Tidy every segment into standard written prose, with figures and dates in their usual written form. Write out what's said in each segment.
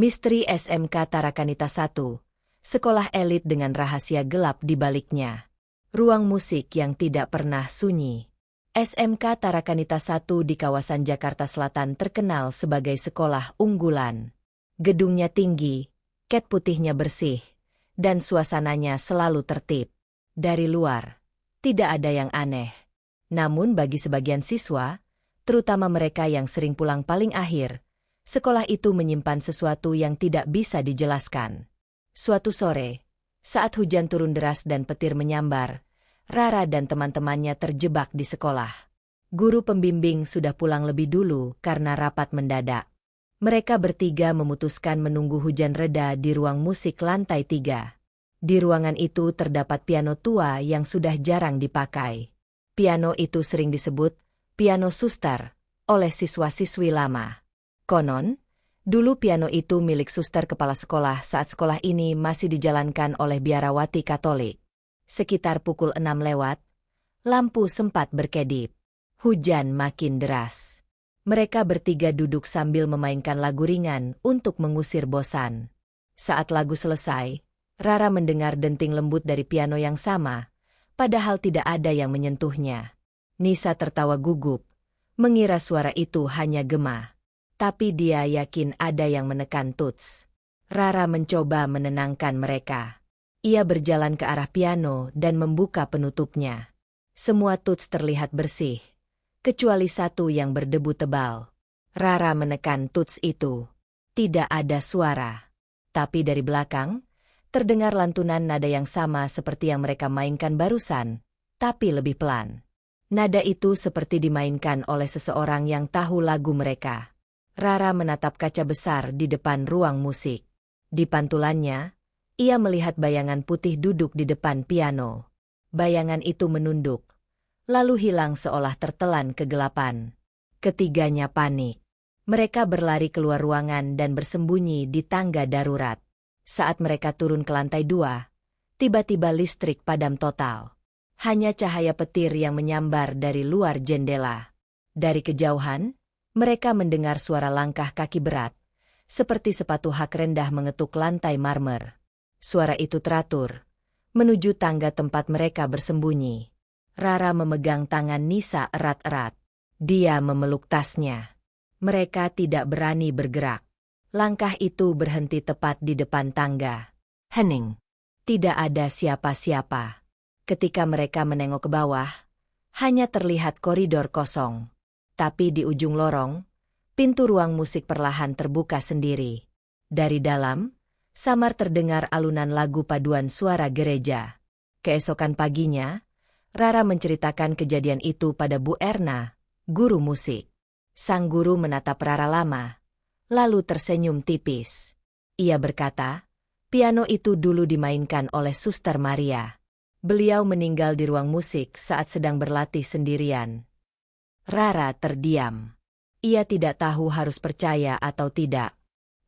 Misteri SMK Tarakanita 1, sekolah elit dengan rahasia gelap di baliknya. Ruang musik yang tidak pernah sunyi. SMK Tarakanita 1 di kawasan Jakarta Selatan terkenal sebagai sekolah unggulan. Gedungnya tinggi, cat putihnya bersih, dan suasananya selalu tertib. Dari luar, tidak ada yang aneh. Namun bagi sebagian siswa, terutama mereka yang sering pulang paling akhir, sekolah itu menyimpan sesuatu yang tidak bisa dijelaskan. Suatu sore, saat hujan turun deras dan petir menyambar, Rara dan teman-temannya terjebak di sekolah. Guru pembimbing sudah pulang lebih dulu karena rapat mendadak. Mereka bertiga memutuskan menunggu hujan reda di ruang musik lantai 3. Di ruangan itu terdapat piano tua yang sudah jarang dipakai. Piano itu sering disebut piano suster oleh siswa-siswi lama. Konon, dulu piano itu milik suster kepala sekolah saat sekolah ini masih dijalankan oleh biarawati Katolik. Sekitar pukul 6 lewat, lampu sempat berkedip. Hujan makin deras. Mereka bertiga duduk sambil memainkan lagu ringan untuk mengusir bosan. Saat lagu selesai, Rara mendengar denting lembut dari piano yang sama, padahal tidak ada yang menyentuhnya. Nisa tertawa gugup, mengira suara itu hanya gema. Tapi dia yakin ada yang menekan tuts. Rara mencoba menenangkan mereka. Ia berjalan ke arah piano dan membuka penutupnya. Semua tuts terlihat bersih, kecuali satu yang berdebu tebal. Rara menekan tuts itu. Tidak ada suara. Tapi dari belakang, terdengar lantunan nada yang sama seperti yang mereka mainkan barusan, tapi lebih pelan. Nada itu seperti dimainkan oleh seseorang yang tahu lagu mereka. Rara menatap kaca besar di depan ruang musik. Di pantulannya, ia melihat bayangan putih duduk di depan piano. Bayangan itu menunduk, lalu hilang seolah tertelan kegelapan. Ketiganya panik. Mereka berlari keluar ruangan dan bersembunyi di tangga darurat. Saat mereka turun ke lantai 2, tiba-tiba listrik padam total. Hanya cahaya petir yang menyambar dari luar jendela. Dari kejauhan, mereka mendengar suara langkah kaki berat, seperti sepatu hak rendah mengetuk lantai marmer. Suara itu teratur, menuju tangga tempat mereka bersembunyi. Rara memegang tangan Nisa erat-erat. Dia memeluk tasnya. Mereka tidak berani bergerak. Langkah itu berhenti tepat di depan tangga. Hening. Tidak ada siapa-siapa. Ketika mereka menengok ke bawah, hanya terlihat koridor kosong. Tapi di ujung lorong, pintu ruang musik perlahan terbuka sendiri. Dari dalam, samar terdengar alunan lagu paduan suara gereja. Keesokan paginya, Rara menceritakan kejadian itu pada Bu Erna, guru musik. Sang guru menatap Rara lama, lalu tersenyum tipis. Ia berkata, piano itu dulu dimainkan oleh Suster Maria. Beliau meninggal di ruang musik saat sedang berlatih sendirian. Rara terdiam. Ia tidak tahu harus percaya atau tidak.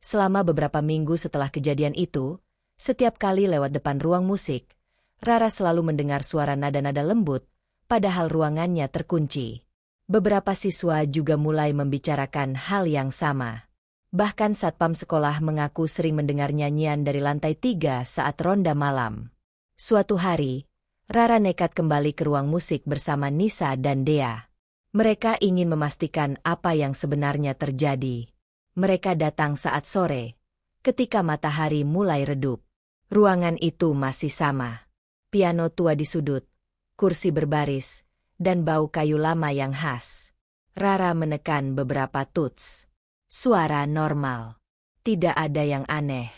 Selama beberapa minggu setelah kejadian itu, setiap kali lewat depan ruang musik, Rara selalu mendengar suara nada-nada lembut, padahal ruangannya terkunci. Beberapa siswa juga mulai membicarakan hal yang sama. Bahkan satpam sekolah mengaku sering mendengar nyanyian dari lantai 3 saat ronda malam. Suatu hari, Rara nekat kembali ke ruang musik bersama Nisa dan Dea. Mereka ingin memastikan apa yang sebenarnya terjadi. Mereka datang saat sore, ketika matahari mulai redup. Ruangan itu masih sama. Piano tua di sudut, kursi berbaris, dan bau kayu lama yang khas. Rara menekan beberapa tuts. Suara normal. Tidak ada yang aneh.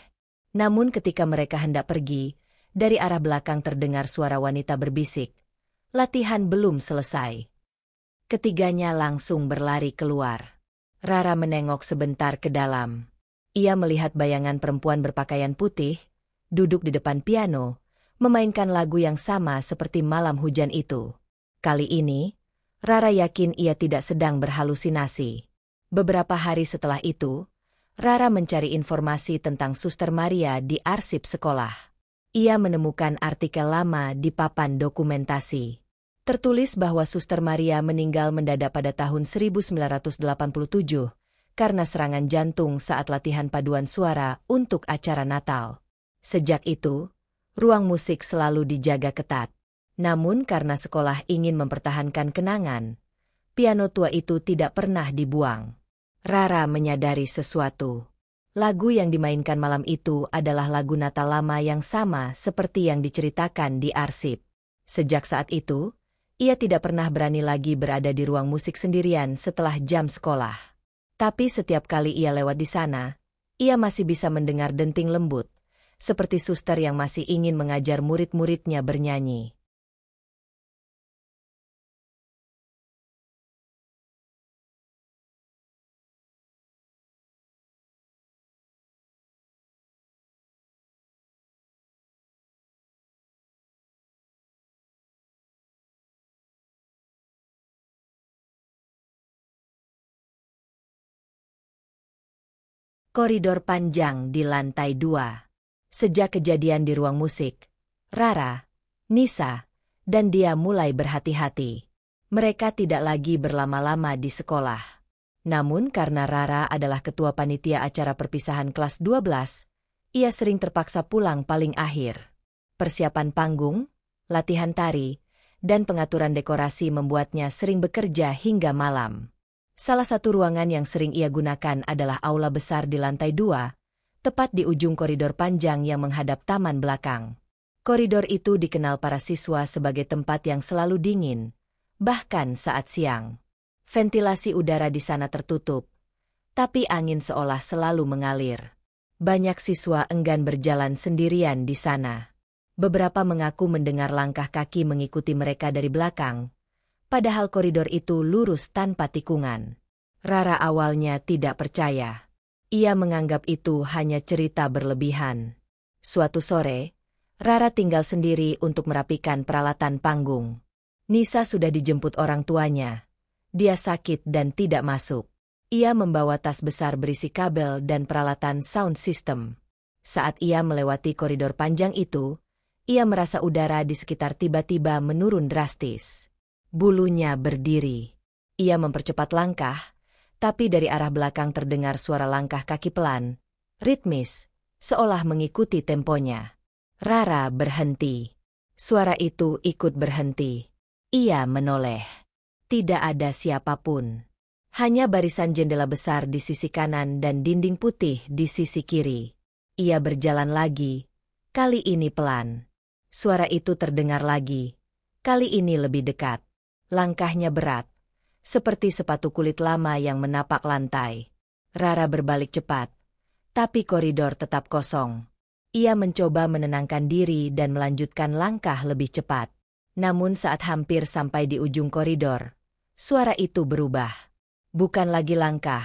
Namun ketika mereka hendak pergi, dari arah belakang terdengar suara wanita berbisik. Latihan belum selesai. Ketiganya langsung berlari keluar. Rara menengok sebentar ke dalam. Ia melihat bayangan perempuan berpakaian putih, duduk di depan piano, memainkan lagu yang sama seperti malam hujan itu. Kali ini, Rara yakin ia tidak sedang berhalusinasi. Beberapa hari setelah itu, Rara mencari informasi tentang Suster Maria di arsip sekolah. Ia menemukan artikel lama di papan dokumentasi. Tertulis bahwa Suster Maria meninggal mendadak pada tahun 1987, karena serangan jantung saat latihan paduan suara untuk acara Natal. Sejak itu, ruang musik selalu dijaga ketat. Namun karena sekolah ingin mempertahankan kenangan, piano tua itu tidak pernah dibuang. Rara menyadari sesuatu. Lagu yang dimainkan malam itu adalah lagu Natal lama yang sama seperti yang diceritakan di arsip. Sejak saat itu, ia tidak pernah berani lagi berada di ruang musik sendirian setelah jam sekolah. Tapi setiap kali ia lewat di sana, ia masih bisa mendengar denting lembut, seperti suster yang masih ingin mengajar murid-muridnya bernyanyi. Koridor panjang di lantai 2. Sejak kejadian di ruang musik, Rara, Nisa, dan dia mulai berhati-hati. Mereka tidak lagi berlama-lama di sekolah. Namun karena Rara adalah ketua panitia acara perpisahan kelas 12, ia sering terpaksa pulang paling akhir. Persiapan panggung, latihan tari, dan pengaturan dekorasi membuatnya sering bekerja hingga malam. Salah satu ruangan yang sering ia gunakan adalah aula besar di lantai 2, tepat di ujung koridor panjang yang menghadap taman belakang. Koridor itu dikenal para siswa sebagai tempat yang selalu dingin, bahkan saat siang. Ventilasi udara di sana tertutup, tapi angin seolah selalu mengalir. Banyak siswa enggan berjalan sendirian di sana. Beberapa mengaku mendengar langkah kaki mengikuti mereka dari belakang, padahal koridor itu lurus tanpa tikungan. Rara awalnya tidak percaya. Ia menganggap itu hanya cerita berlebihan. Suatu sore, Rara tinggal sendiri untuk merapikan peralatan panggung. Nisa sudah dijemput orang tuanya. Dia sakit dan tidak masuk. Ia membawa tas besar berisi kabel dan peralatan sound system. Saat ia melewati koridor panjang itu, ia merasa udara di sekitar tiba-tiba menurun drastis. Bulunya berdiri. Ia mempercepat langkah, tapi dari arah belakang terdengar suara langkah kaki pelan, ritmis, seolah mengikuti temponya. Rara berhenti. Suara itu ikut berhenti. Ia menoleh. Tidak ada siapapun. Hanya barisan jendela besar di sisi kanan dan dinding putih di sisi kiri. Ia berjalan lagi, kali ini pelan. Suara itu terdengar lagi, kali ini lebih dekat. Langkahnya berat, seperti sepatu kulit lama yang menapak lantai. Rara berbalik cepat, tapi koridor tetap kosong. Ia mencoba menenangkan diri dan melanjutkan langkah lebih cepat. Namun saat hampir sampai di ujung koridor, suara itu berubah. Bukan lagi langkah,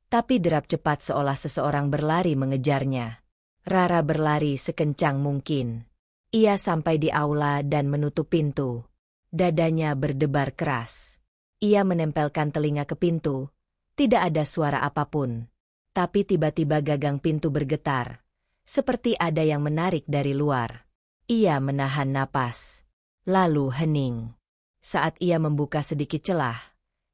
tapi derap cepat seolah seseorang berlari mengejarnya. Rara berlari sekencang mungkin. Ia sampai di aula dan menutup pintu. Dadanya berdebar keras. Ia menempelkan telinga ke pintu. Tidak ada suara apapun. Tapi tiba-tiba gagang pintu bergetar. Seperti ada yang menarik dari luar. Ia menahan napas. Lalu hening. Saat ia membuka sedikit celah,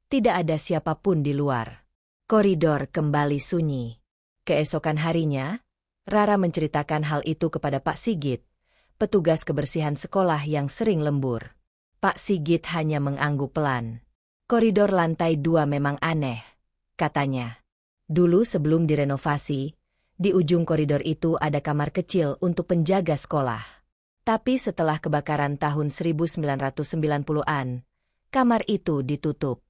tidak ada siapapun di luar. Koridor kembali sunyi. Keesokan harinya, Rara menceritakan hal itu kepada Pak Sigit, petugas kebersihan sekolah yang sering lembur. Pak Sigit hanya mengangguk pelan. Koridor lantai 2 memang aneh, katanya. Dulu sebelum direnovasi, di ujung koridor itu ada kamar kecil untuk penjaga sekolah. Tapi setelah kebakaran tahun 1990-an, kamar itu ditutup.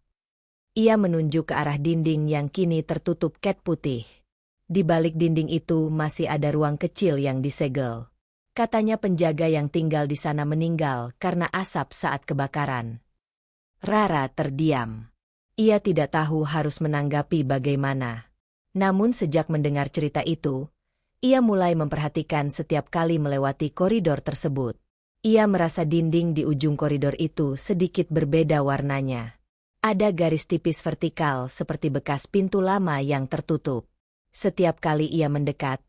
Ia menunjuk ke arah dinding yang kini tertutup cat putih. Di balik dinding itu masih ada ruang kecil yang disegel. Katanya penjaga yang tinggal di sana meninggal karena asap saat kebakaran. Rara terdiam. Ia tidak tahu harus menanggapi bagaimana. Namun sejak mendengar cerita itu, ia mulai memperhatikan setiap kali melewati koridor tersebut. Ia merasa dinding di ujung koridor itu sedikit berbeda warnanya. Ada garis tipis vertikal seperti bekas pintu lama yang tertutup. Setiap kali ia mendekat,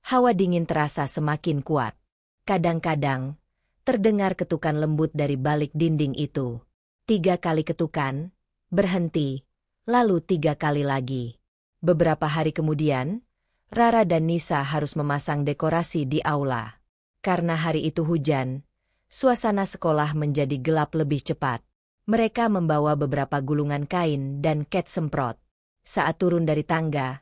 hawa dingin terasa semakin kuat. Kadang-kadang, terdengar ketukan lembut dari balik dinding itu. 3 kali ketukan, berhenti, lalu 3 kali lagi. Beberapa hari kemudian, Rara dan Nisa harus memasang dekorasi di aula. Karena hari itu hujan, suasana sekolah menjadi gelap lebih cepat. Mereka membawa beberapa gulungan kain dan cat semprot. Saat turun dari tangga,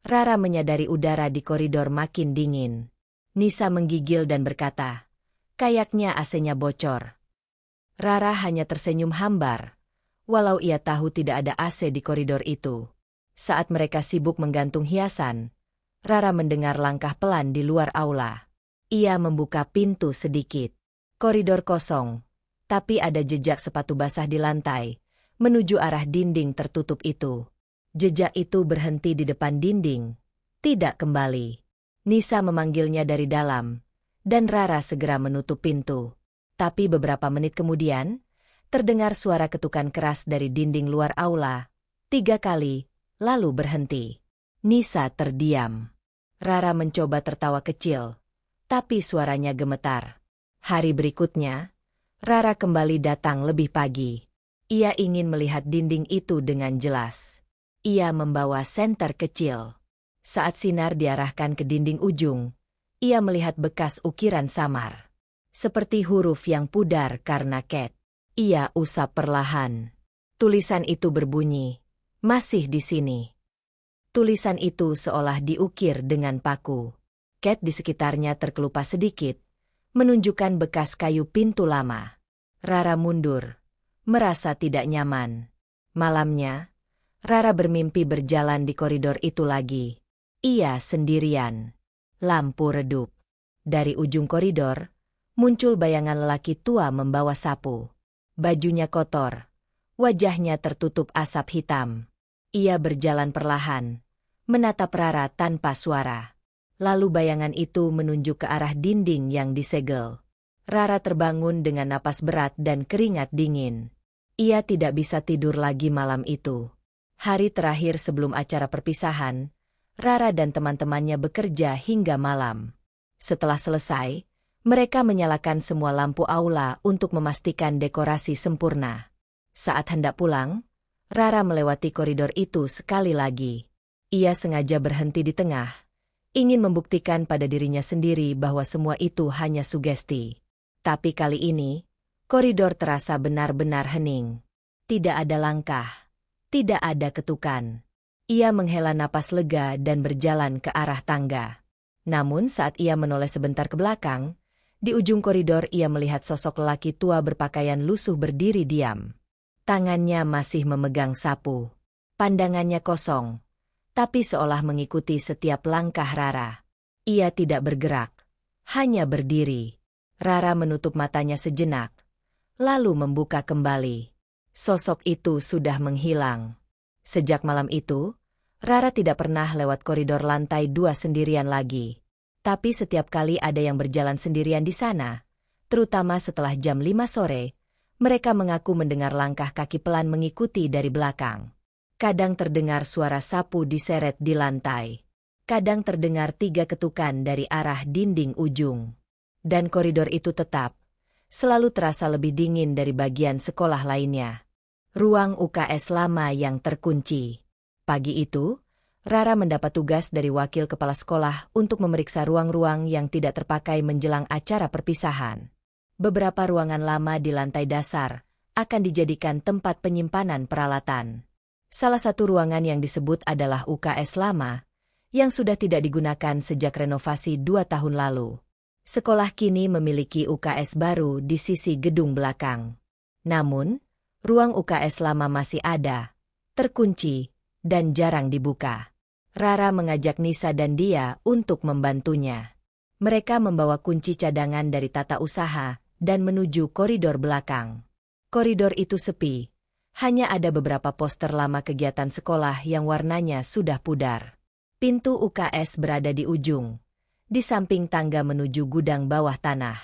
Rara menyadari udara di koridor makin dingin. Nisa menggigil dan berkata, "Kayaknya AC-nya bocor." Rara hanya tersenyum hambar, walau ia tahu tidak ada AC di koridor itu. Saat mereka sibuk menggantung hiasan, Rara mendengar langkah pelan di luar aula. Ia membuka pintu sedikit. Koridor kosong, tapi ada jejak sepatu basah di lantai, menuju arah dinding tertutup itu. Jejak itu berhenti di depan dinding, tidak kembali. Nisa memanggilnya dari dalam, dan Rara segera menutup pintu. Tapi beberapa menit kemudian, terdengar suara ketukan keras dari dinding luar aula, 3 kali, lalu berhenti. Nisa terdiam. Rara mencoba tertawa kecil, tapi suaranya gemetar. Hari berikutnya, Rara kembali datang lebih pagi. Ia ingin melihat dinding itu dengan jelas. Ia membawa senter kecil. Saat sinar diarahkan ke dinding ujung, ia melihat bekas ukiran samar. Seperti huruf yang pudar karena cat. Ia usap perlahan. Tulisan itu berbunyi, "Masih di sini." Tulisan itu seolah diukir dengan paku. Cat di sekitarnya terkelupas sedikit, menunjukkan bekas kayu pintu lama. Rara mundur, merasa tidak nyaman. Malamnya, Rara bermimpi berjalan di koridor itu lagi. Ia sendirian. Lampu redup. Dari ujung koridor, muncul bayangan lelaki tua membawa sapu. Bajunya kotor, wajahnya tertutup asap hitam. Ia berjalan perlahan, menatap Rara tanpa suara. Lalu bayangan itu menunjuk ke arah dinding yang disegel. Rara terbangun dengan napas berat dan keringat dingin. Ia tidak bisa tidur lagi malam itu. Hari terakhir sebelum acara perpisahan, Rara dan teman-temannya bekerja hingga malam. Setelah selesai, mereka menyalakan semua lampu aula untuk memastikan dekorasi sempurna. Saat hendak pulang, Rara melewati koridor itu sekali lagi. Ia sengaja berhenti di tengah, ingin membuktikan pada dirinya sendiri bahwa semua itu hanya sugesti. Tapi kali ini, koridor terasa benar-benar hening. Tidak ada langkah, tidak ada ketukan. Ia menghela napas lega dan berjalan ke arah tangga. Namun saat ia menoleh sebentar ke belakang, di ujung koridor ia melihat sosok lelaki tua berpakaian lusuh berdiri diam. Tangannya masih memegang sapu. Pandangannya kosong, tapi seolah mengikuti setiap langkah Rara. Ia tidak bergerak, hanya berdiri. Rara menutup matanya sejenak, lalu membuka kembali. Sosok itu sudah menghilang. Sejak malam itu, Rara tidak pernah lewat koridor lantai 2 sendirian lagi. Tapi setiap kali ada yang berjalan sendirian di sana, terutama setelah jam 5 sore, mereka mengaku mendengar langkah kaki pelan mengikuti dari belakang. Kadang terdengar suara sapu diseret di lantai. Kadang terdengar 3 ketukan dari arah dinding ujung. Dan koridor itu tetap selalu terasa lebih dingin dari bagian sekolah lainnya. Ruang UKS lama yang terkunci. Pagi itu, Rara mendapat tugas dari wakil kepala sekolah untuk memeriksa ruang-ruang yang tidak terpakai menjelang acara perpisahan. Beberapa ruangan lama di lantai dasar akan dijadikan tempat penyimpanan peralatan. Salah satu ruangan yang disebut adalah UKS lama, yang sudah tidak digunakan sejak renovasi 2 tahun lalu. Sekolah kini memiliki UKS baru di sisi gedung belakang. Namun, ruang UKS lama masih ada, terkunci, dan jarang dibuka. Rara mengajak Nisa dan Dia untuk membantunya. Mereka membawa kunci cadangan dari tata usaha dan menuju koridor belakang. Koridor itu sepi. Hanya ada beberapa poster lama kegiatan sekolah yang warnanya sudah pudar. Pintu UKS berada di ujung, di samping tangga menuju gudang bawah tanah.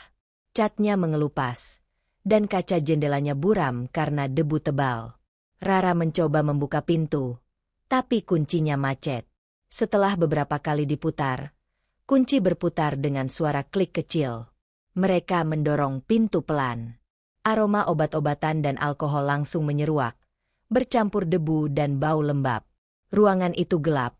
Catnya mengelupas, dan kaca jendelanya buram karena debu tebal. Rara mencoba membuka pintu, tapi kuncinya macet. Setelah beberapa kali diputar, kunci berputar dengan suara klik kecil. Mereka mendorong pintu pelan. Aroma obat-obatan dan alkohol langsung menyeruak, bercampur debu dan bau lembab. Ruangan itu gelap,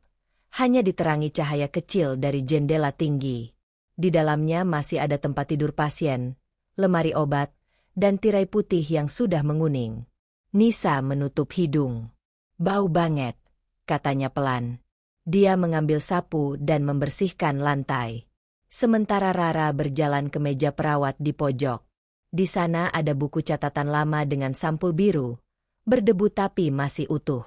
hanya diterangi cahaya kecil dari jendela tinggi. Di dalamnya masih ada tempat tidur pasien, lemari obat, dan tirai putih yang sudah menguning. Nisa menutup hidung. "Bau banget," katanya pelan. Dia mengambil sapu dan membersihkan lantai. Sementara Rara berjalan ke meja perawat di pojok. Di sana ada buku catatan lama dengan sampul biru, berdebu tapi masih utuh.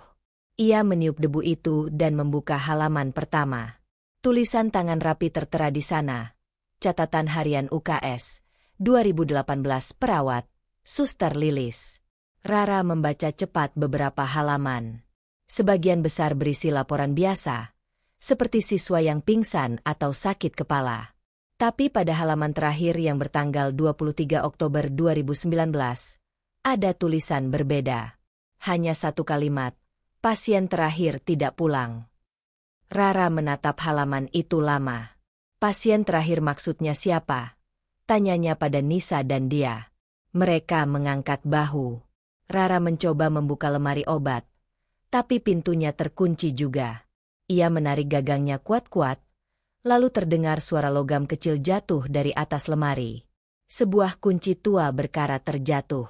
Ia meniup debu itu dan membuka halaman pertama. Tulisan tangan rapi tertera di sana. Catatan harian UKS, 2018 perawat, Suster Lilis. Rara membaca cepat beberapa halaman. Sebagian besar berisi laporan biasa, seperti siswa yang pingsan atau sakit kepala. Tapi pada halaman terakhir yang bertanggal 23 Oktober 2019, ada tulisan berbeda. Hanya satu kalimat. Pasien terakhir tidak pulang. Rara menatap halaman itu lama. Pasien terakhir maksudnya siapa? Tanyanya pada Nisa dan dia. Mereka mengangkat bahu. Rara mencoba membuka lemari obat, tapi pintunya terkunci juga. Ia menarik gagangnya kuat-kuat, lalu terdengar suara logam kecil jatuh dari atas lemari. Sebuah kunci tua berkarat terjatuh.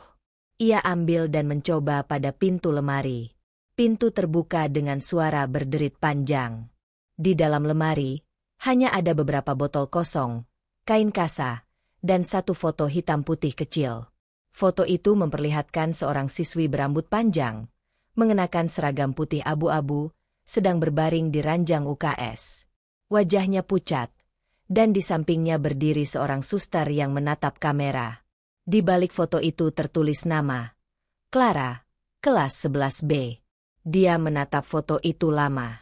Ia ambil dan mencoba pada pintu lemari. Pintu terbuka dengan suara berderit panjang. Di dalam lemari, hanya ada beberapa botol kosong, kain kasa, dan satu foto hitam putih kecil. Foto itu memperlihatkan seorang siswi berambut panjang, mengenakan seragam putih abu-abu, sedang berbaring di ranjang UKS. Wajahnya pucat, dan di sampingnya berdiri seorang suster yang menatap kamera. Di balik foto itu tertulis nama, Clara, kelas 11B. Dia menatap foto itu lama.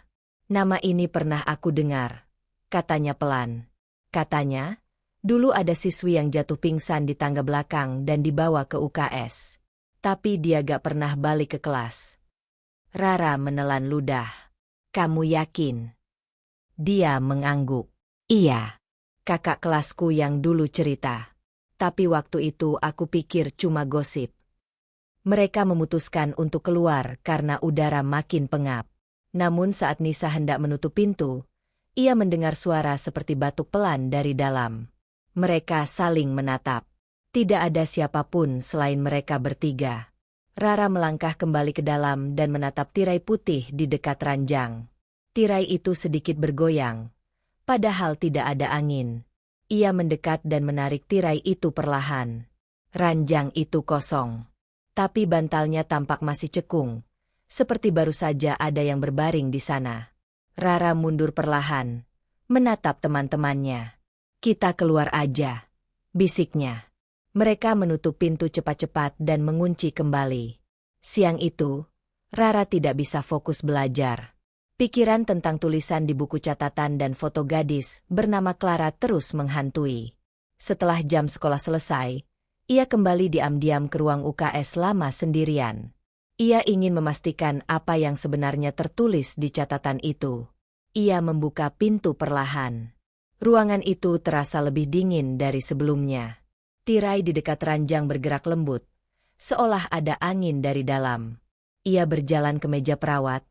"Nama ini pernah aku dengar," katanya pelan. Katanya, dulu ada siswi yang jatuh pingsan di tangga belakang dan dibawa ke UKS. Tapi dia gak pernah balik ke kelas. Rara menelan ludah. "Kamu yakin?" Dia mengangguk. "Iya. Kakak kelasku yang dulu cerita. Tapi waktu itu aku pikir cuma gosip." Mereka memutuskan untuk keluar karena udara makin pengap. Namun saat Nisa hendak menutup pintu, ia mendengar suara seperti batuk pelan dari dalam. Mereka saling menatap. Tidak ada siapapun selain mereka bertiga. Rara melangkah kembali ke dalam dan menatap tirai putih di dekat ranjang. Tirai itu sedikit bergoyang, padahal tidak ada angin. Ia mendekat dan menarik tirai itu perlahan. Ranjang itu kosong. Tapi bantalnya tampak masih cekung, seperti baru saja ada yang berbaring di sana. Rara mundur perlahan, menatap teman-temannya. "Kita keluar aja," bisiknya. Mereka menutup pintu cepat-cepat dan mengunci kembali. Siang itu, Rara tidak bisa fokus belajar. Pikiran tentang tulisan di buku catatan dan foto gadis bernama Clara terus menghantui. Setelah jam sekolah selesai, ia kembali diam-diam ke ruang UKS lama sendirian. Ia ingin memastikan apa yang sebenarnya tertulis di catatan itu. Ia membuka pintu perlahan. Ruangan itu terasa lebih dingin dari sebelumnya. Tirai di dekat ranjang bergerak lembut, seolah ada angin dari dalam. Ia berjalan ke meja perawat,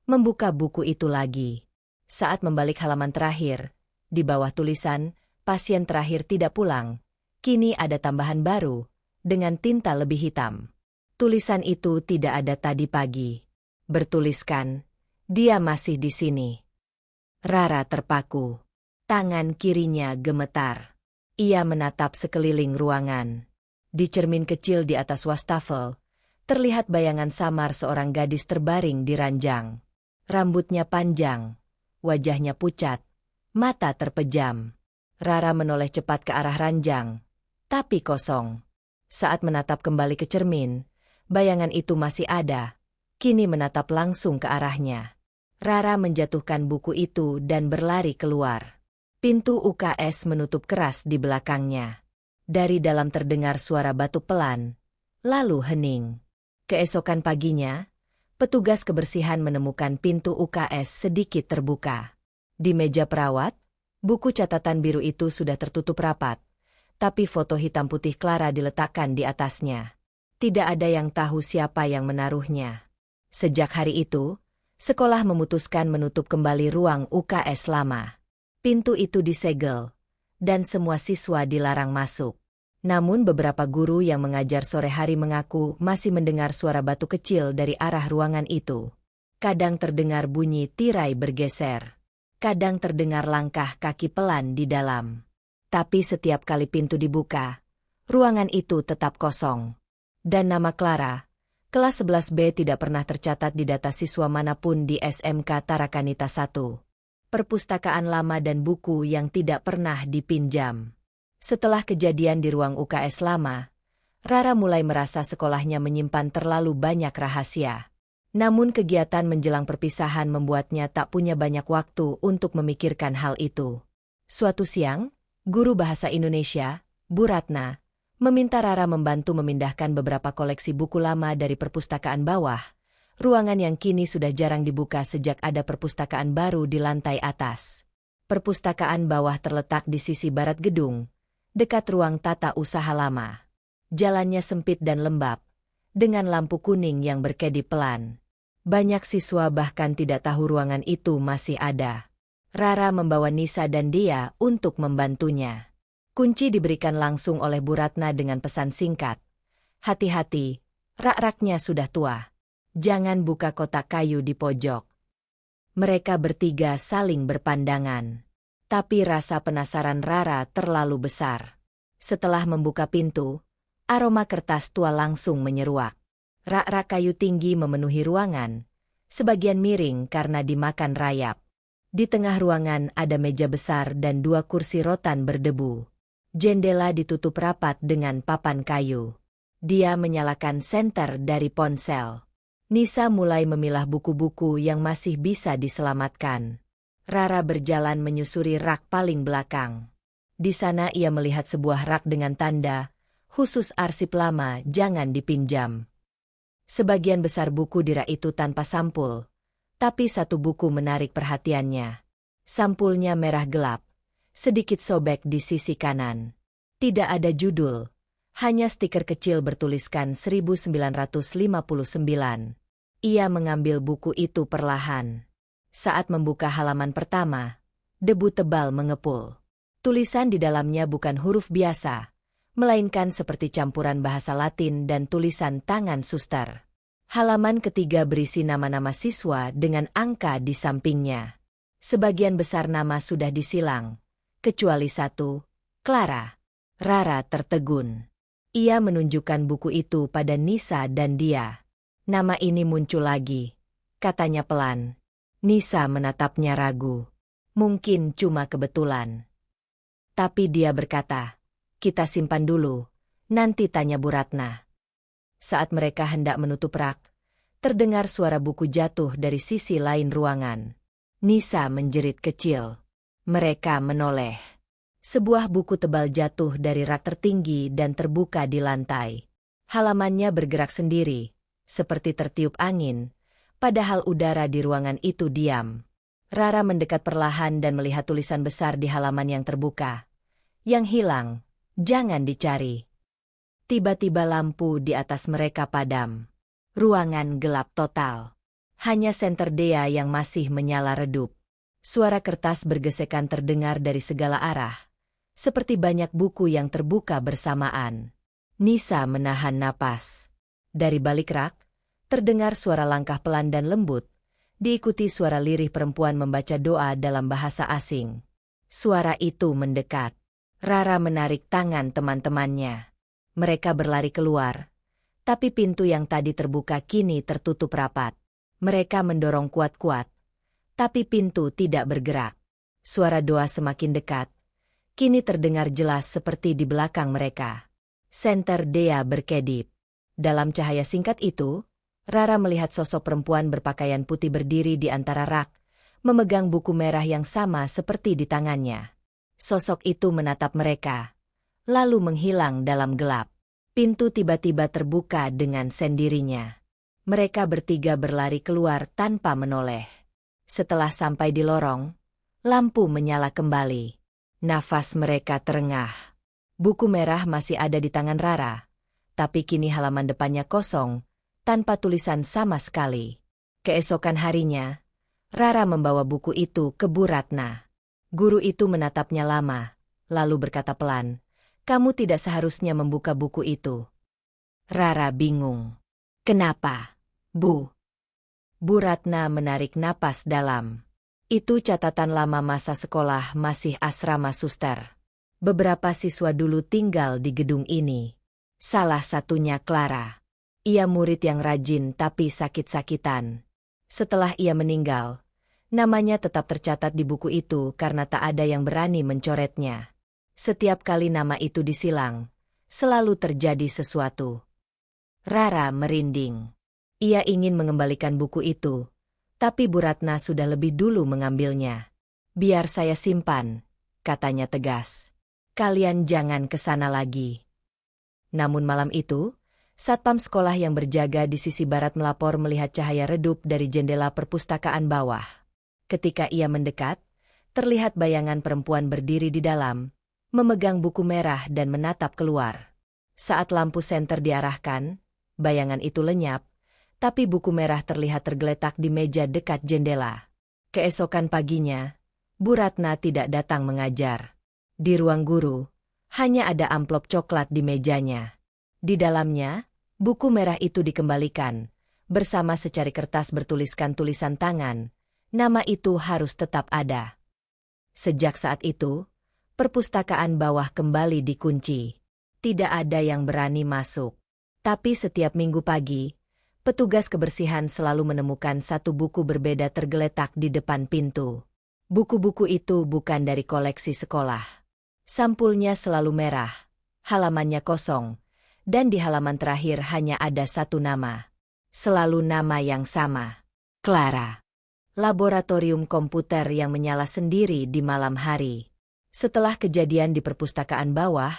membuka buku itu lagi. Saat membalik halaman terakhir, di bawah tulisan, "Pasien terakhir tidak pulang." Kini ada tambahan baru, dengan tinta lebih hitam. Tulisan itu tidak ada tadi pagi. Bertuliskan, "Dia masih di sini." Rara terpaku. Tangan kirinya gemetar. Ia menatap sekeliling ruangan. Di cermin kecil di atas wastafel, terlihat bayangan samar seorang gadis terbaring di ranjang. Rambutnya panjang, wajahnya pucat, mata terpejam. Rara menoleh cepat ke arah ranjang. Tapi kosong. Saat menatap kembali ke cermin, bayangan itu masih ada. Kini menatap langsung ke arahnya. Rara menjatuhkan buku itu dan berlari keluar. Pintu UKS menutup keras di belakangnya. Dari dalam terdengar suara batuk pelan, lalu hening. Keesokan paginya, petugas kebersihan menemukan pintu UKS sedikit terbuka. Di meja perawat, buku catatan biru itu sudah tertutup rapat. Tapi foto hitam putih Clara diletakkan di atasnya. Tidak ada yang tahu siapa yang menaruhnya. Sejak hari itu, sekolah memutuskan menutup kembali ruang UKS lama. Pintu itu disegel, dan semua siswa dilarang masuk. Namun beberapa guru yang mengajar sore hari mengaku masih mendengar suara batu kecil dari arah ruangan itu. Kadang terdengar bunyi tirai bergeser. Kadang terdengar langkah kaki pelan di dalam. Tapi setiap kali pintu dibuka, ruangan itu tetap kosong. Dan nama Clara, kelas 11B tidak pernah tercatat di data siswa manapun di SMK Tarakanita 1. Perpustakaan lama dan buku yang tidak pernah dipinjam. Setelah kejadian di ruang UKS lama, Rara mulai merasa sekolahnya menyimpan terlalu banyak rahasia. Namun kegiatan menjelang perpisahan membuatnya tak punya banyak waktu untuk memikirkan hal itu. Suatu siang, guru bahasa Indonesia, Bu Ratna, meminta Rara membantu memindahkan beberapa koleksi buku lama dari perpustakaan bawah, ruangan yang kini sudah jarang dibuka sejak ada perpustakaan baru di lantai atas. Perpustakaan bawah terletak di sisi barat gedung, dekat ruang tata usaha lama. Jalannya sempit dan lembab, dengan lampu kuning yang berkedip pelan. Banyak siswa bahkan tidak tahu ruangan itu masih ada. Rara membawa Nisa dan Dia untuk membantunya. Kunci diberikan langsung oleh Bu Ratna dengan pesan singkat. Hati-hati, rak-raknya sudah tua. Jangan buka kotak kayu di pojok. Mereka bertiga saling berpandangan. Tapi rasa penasaran Rara terlalu besar. Setelah membuka pintu, aroma kertas tua langsung menyeruak. Rak-rak kayu tinggi memenuhi ruangan, sebagian miring karena dimakan rayap. Di tengah ruangan ada meja besar dan 2 kursi rotan berdebu. Jendela ditutup rapat dengan papan kayu. Dia menyalakan senter dari ponsel. Nisa mulai memilah buku-buku yang masih bisa diselamatkan. Rara berjalan menyusuri rak paling belakang. Di sana ia melihat sebuah rak dengan tanda, khusus arsip lama jangan dipinjam. Sebagian besar buku di rak itu tanpa sampul, tapi satu buku menarik perhatiannya. Sampulnya merah gelap, sedikit sobek di sisi kanan. Tidak ada judul, hanya stiker kecil bertuliskan 1959. Ia mengambil buku itu perlahan. Saat membuka halaman pertama, debu tebal mengepul. Tulisan di dalamnya bukan huruf biasa, melainkan seperti campuran bahasa Latin dan tulisan tangan suster. Halaman ketiga berisi nama-nama siswa dengan angka di sampingnya. Sebagian besar nama sudah disilang, kecuali satu, Clara. Rara tertegun. Ia menunjukkan buku itu pada Nisa dan Dia. Nama ini muncul lagi, katanya pelan. Nisa menatapnya ragu. Mungkin cuma kebetulan. Tapi dia berkata, kita simpan dulu, nanti tanya Bu Ratna. Saat mereka hendak menutup rak, terdengar suara buku jatuh dari sisi lain ruangan. Nisa menjerit kecil. Mereka menoleh. Sebuah buku tebal jatuh dari rak tertinggi dan terbuka di lantai. Halamannya bergerak sendiri, seperti tertiup angin, padahal udara di ruangan itu diam. Rara mendekat perlahan dan melihat tulisan besar di halaman yang terbuka. Yang hilang, jangan dicari. Tiba-tiba lampu di atas mereka padam. Ruangan gelap total. Hanya senter Dea yang masih menyala redup. Suara kertas bergesekan terdengar dari segala arah, seperti banyak buku yang terbuka bersamaan. Nisa menahan napas. Dari balik rak, terdengar suara langkah pelan dan lembut, diikuti suara lirih perempuan membaca doa dalam bahasa asing. Suara itu mendekat. Rara menarik tangan teman-temannya. Mereka berlari keluar, tapi pintu yang tadi terbuka kini tertutup rapat. Mereka mendorong kuat-kuat, tapi pintu tidak bergerak. Suara doa semakin dekat, kini terdengar jelas seperti di belakang mereka. Senter Dea berkedip. Dalam cahaya singkat itu, Rara melihat sosok perempuan berpakaian putih berdiri di antara rak, memegang buku merah yang sama seperti di tangannya. Sosok itu menatap mereka, lalu menghilang dalam gelap. Pintu tiba-tiba terbuka dengan sendirinya. Mereka bertiga berlari keluar tanpa menoleh. Setelah sampai di lorong, lampu menyala kembali. Nafas mereka terengah. Buku merah masih ada di tangan Rara, tapi kini halaman depannya kosong, tanpa tulisan sama sekali. Keesokan harinya, Rara membawa buku itu ke Bu Ratna. Guru itu menatapnya lama, lalu berkata pelan, "Kamu tidak seharusnya membuka buku itu." Rara bingung. "Kenapa, Bu?" Bu Ratna menarik napas dalam. "Itu catatan lama masa sekolah masih asrama suster. Beberapa siswa dulu tinggal di gedung ini. Salah satunya Clara. Ia murid yang rajin tapi sakit-sakitan. Setelah ia meninggal, namanya tetap tercatat di buku itu karena tak ada yang berani mencoretnya. Setiap kali nama itu disilang, selalu terjadi sesuatu." Rara merinding. Ia ingin mengembalikan buku itu, tapi Bu Ratna sudah lebih dulu mengambilnya. "Biar saya simpan," katanya tegas. "Kalian jangan ke sana lagi." Namun malam itu, satpam sekolah yang berjaga di sisi barat melapor melihat cahaya redup dari jendela perpustakaan bawah. Ketika ia mendekat, terlihat bayangan perempuan berdiri di dalam, memegang buku merah dan menatap keluar. Saat lampu senter diarahkan, bayangan itu lenyap, tapi buku merah terlihat tergeletak di meja dekat jendela. Keesokan paginya, Bu Ratna tidak datang mengajar. Di ruang guru, hanya ada amplop coklat di mejanya. Di dalamnya, buku merah itu dikembalikan, bersama secari kertas bertuliskan tulisan tangan. Nama itu harus tetap ada. Sejak saat itu, perpustakaan bawah kembali dikunci. Tidak ada yang berani masuk. Tapi setiap minggu pagi, petugas kebersihan selalu menemukan satu buku berbeda tergeletak di depan pintu. Buku-buku itu bukan dari koleksi sekolah. Sampulnya selalu merah, halamannya kosong, dan di halaman terakhir hanya ada satu nama. Selalu nama yang sama, Clara. Laboratorium komputer yang menyala sendiri di malam hari. Setelah kejadian di perpustakaan bawah,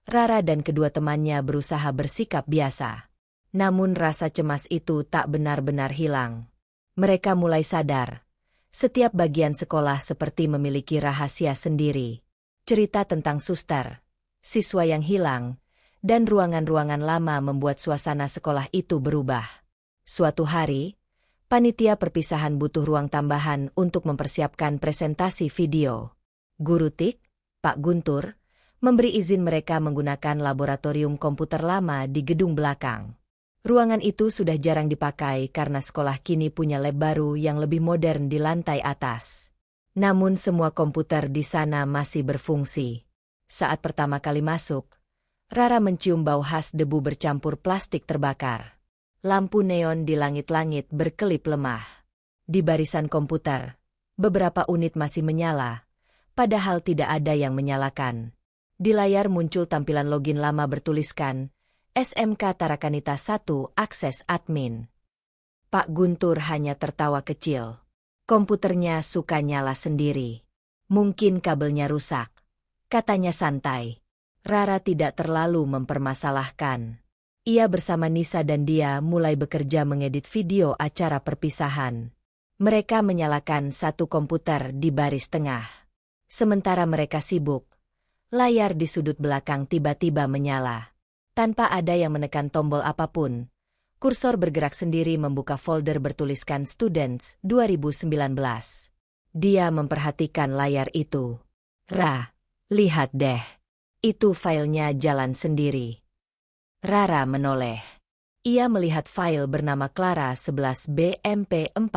Rara dan kedua temannya berusaha bersikap biasa. Namun rasa cemas itu tak benar-benar hilang. Mereka mulai sadar, setiap bagian sekolah seperti memiliki rahasia sendiri. Cerita tentang suster, siswa yang hilang, dan ruangan-ruangan lama membuat suasana sekolah itu berubah. Suatu hari, panitia perpisahan butuh ruang tambahan untuk mempersiapkan presentasi video. Guru TIK, Pak Guntur, memberi izin mereka menggunakan laboratorium komputer lama di gedung belakang. Ruangan itu sudah jarang dipakai karena sekolah kini punya lab baru yang lebih modern di lantai atas. Namun semua komputer di sana masih berfungsi. Saat pertama kali masuk, Rara mencium bau khas debu bercampur plastik terbakar. Lampu neon di langit-langit berkelip lemah. Di barisan komputer, beberapa unit masih menyala, padahal tidak ada yang menyalakan. Di layar muncul tampilan login lama bertuliskan, SMK Tarakanita 1 akses admin. Pak Guntur hanya tertawa kecil. Komputernya suka nyala sendiri. Mungkin kabelnya rusak, katanya santai. Rara tidak terlalu mempermasalahkan. Ia bersama Nisa dan dia mulai bekerja mengedit video acara perpisahan. Mereka menyalakan satu komputer di baris tengah. Sementara mereka sibuk, layar di sudut belakang tiba-tiba menyala. Tanpa ada yang menekan tombol apapun, kursor bergerak sendiri membuka folder bertuliskan Students 2019. Dia memperhatikan layar itu. Lihat deh. Itu filenya jalan sendiri. Rara menoleh. Ia melihat file bernama Clara 11 BMP4.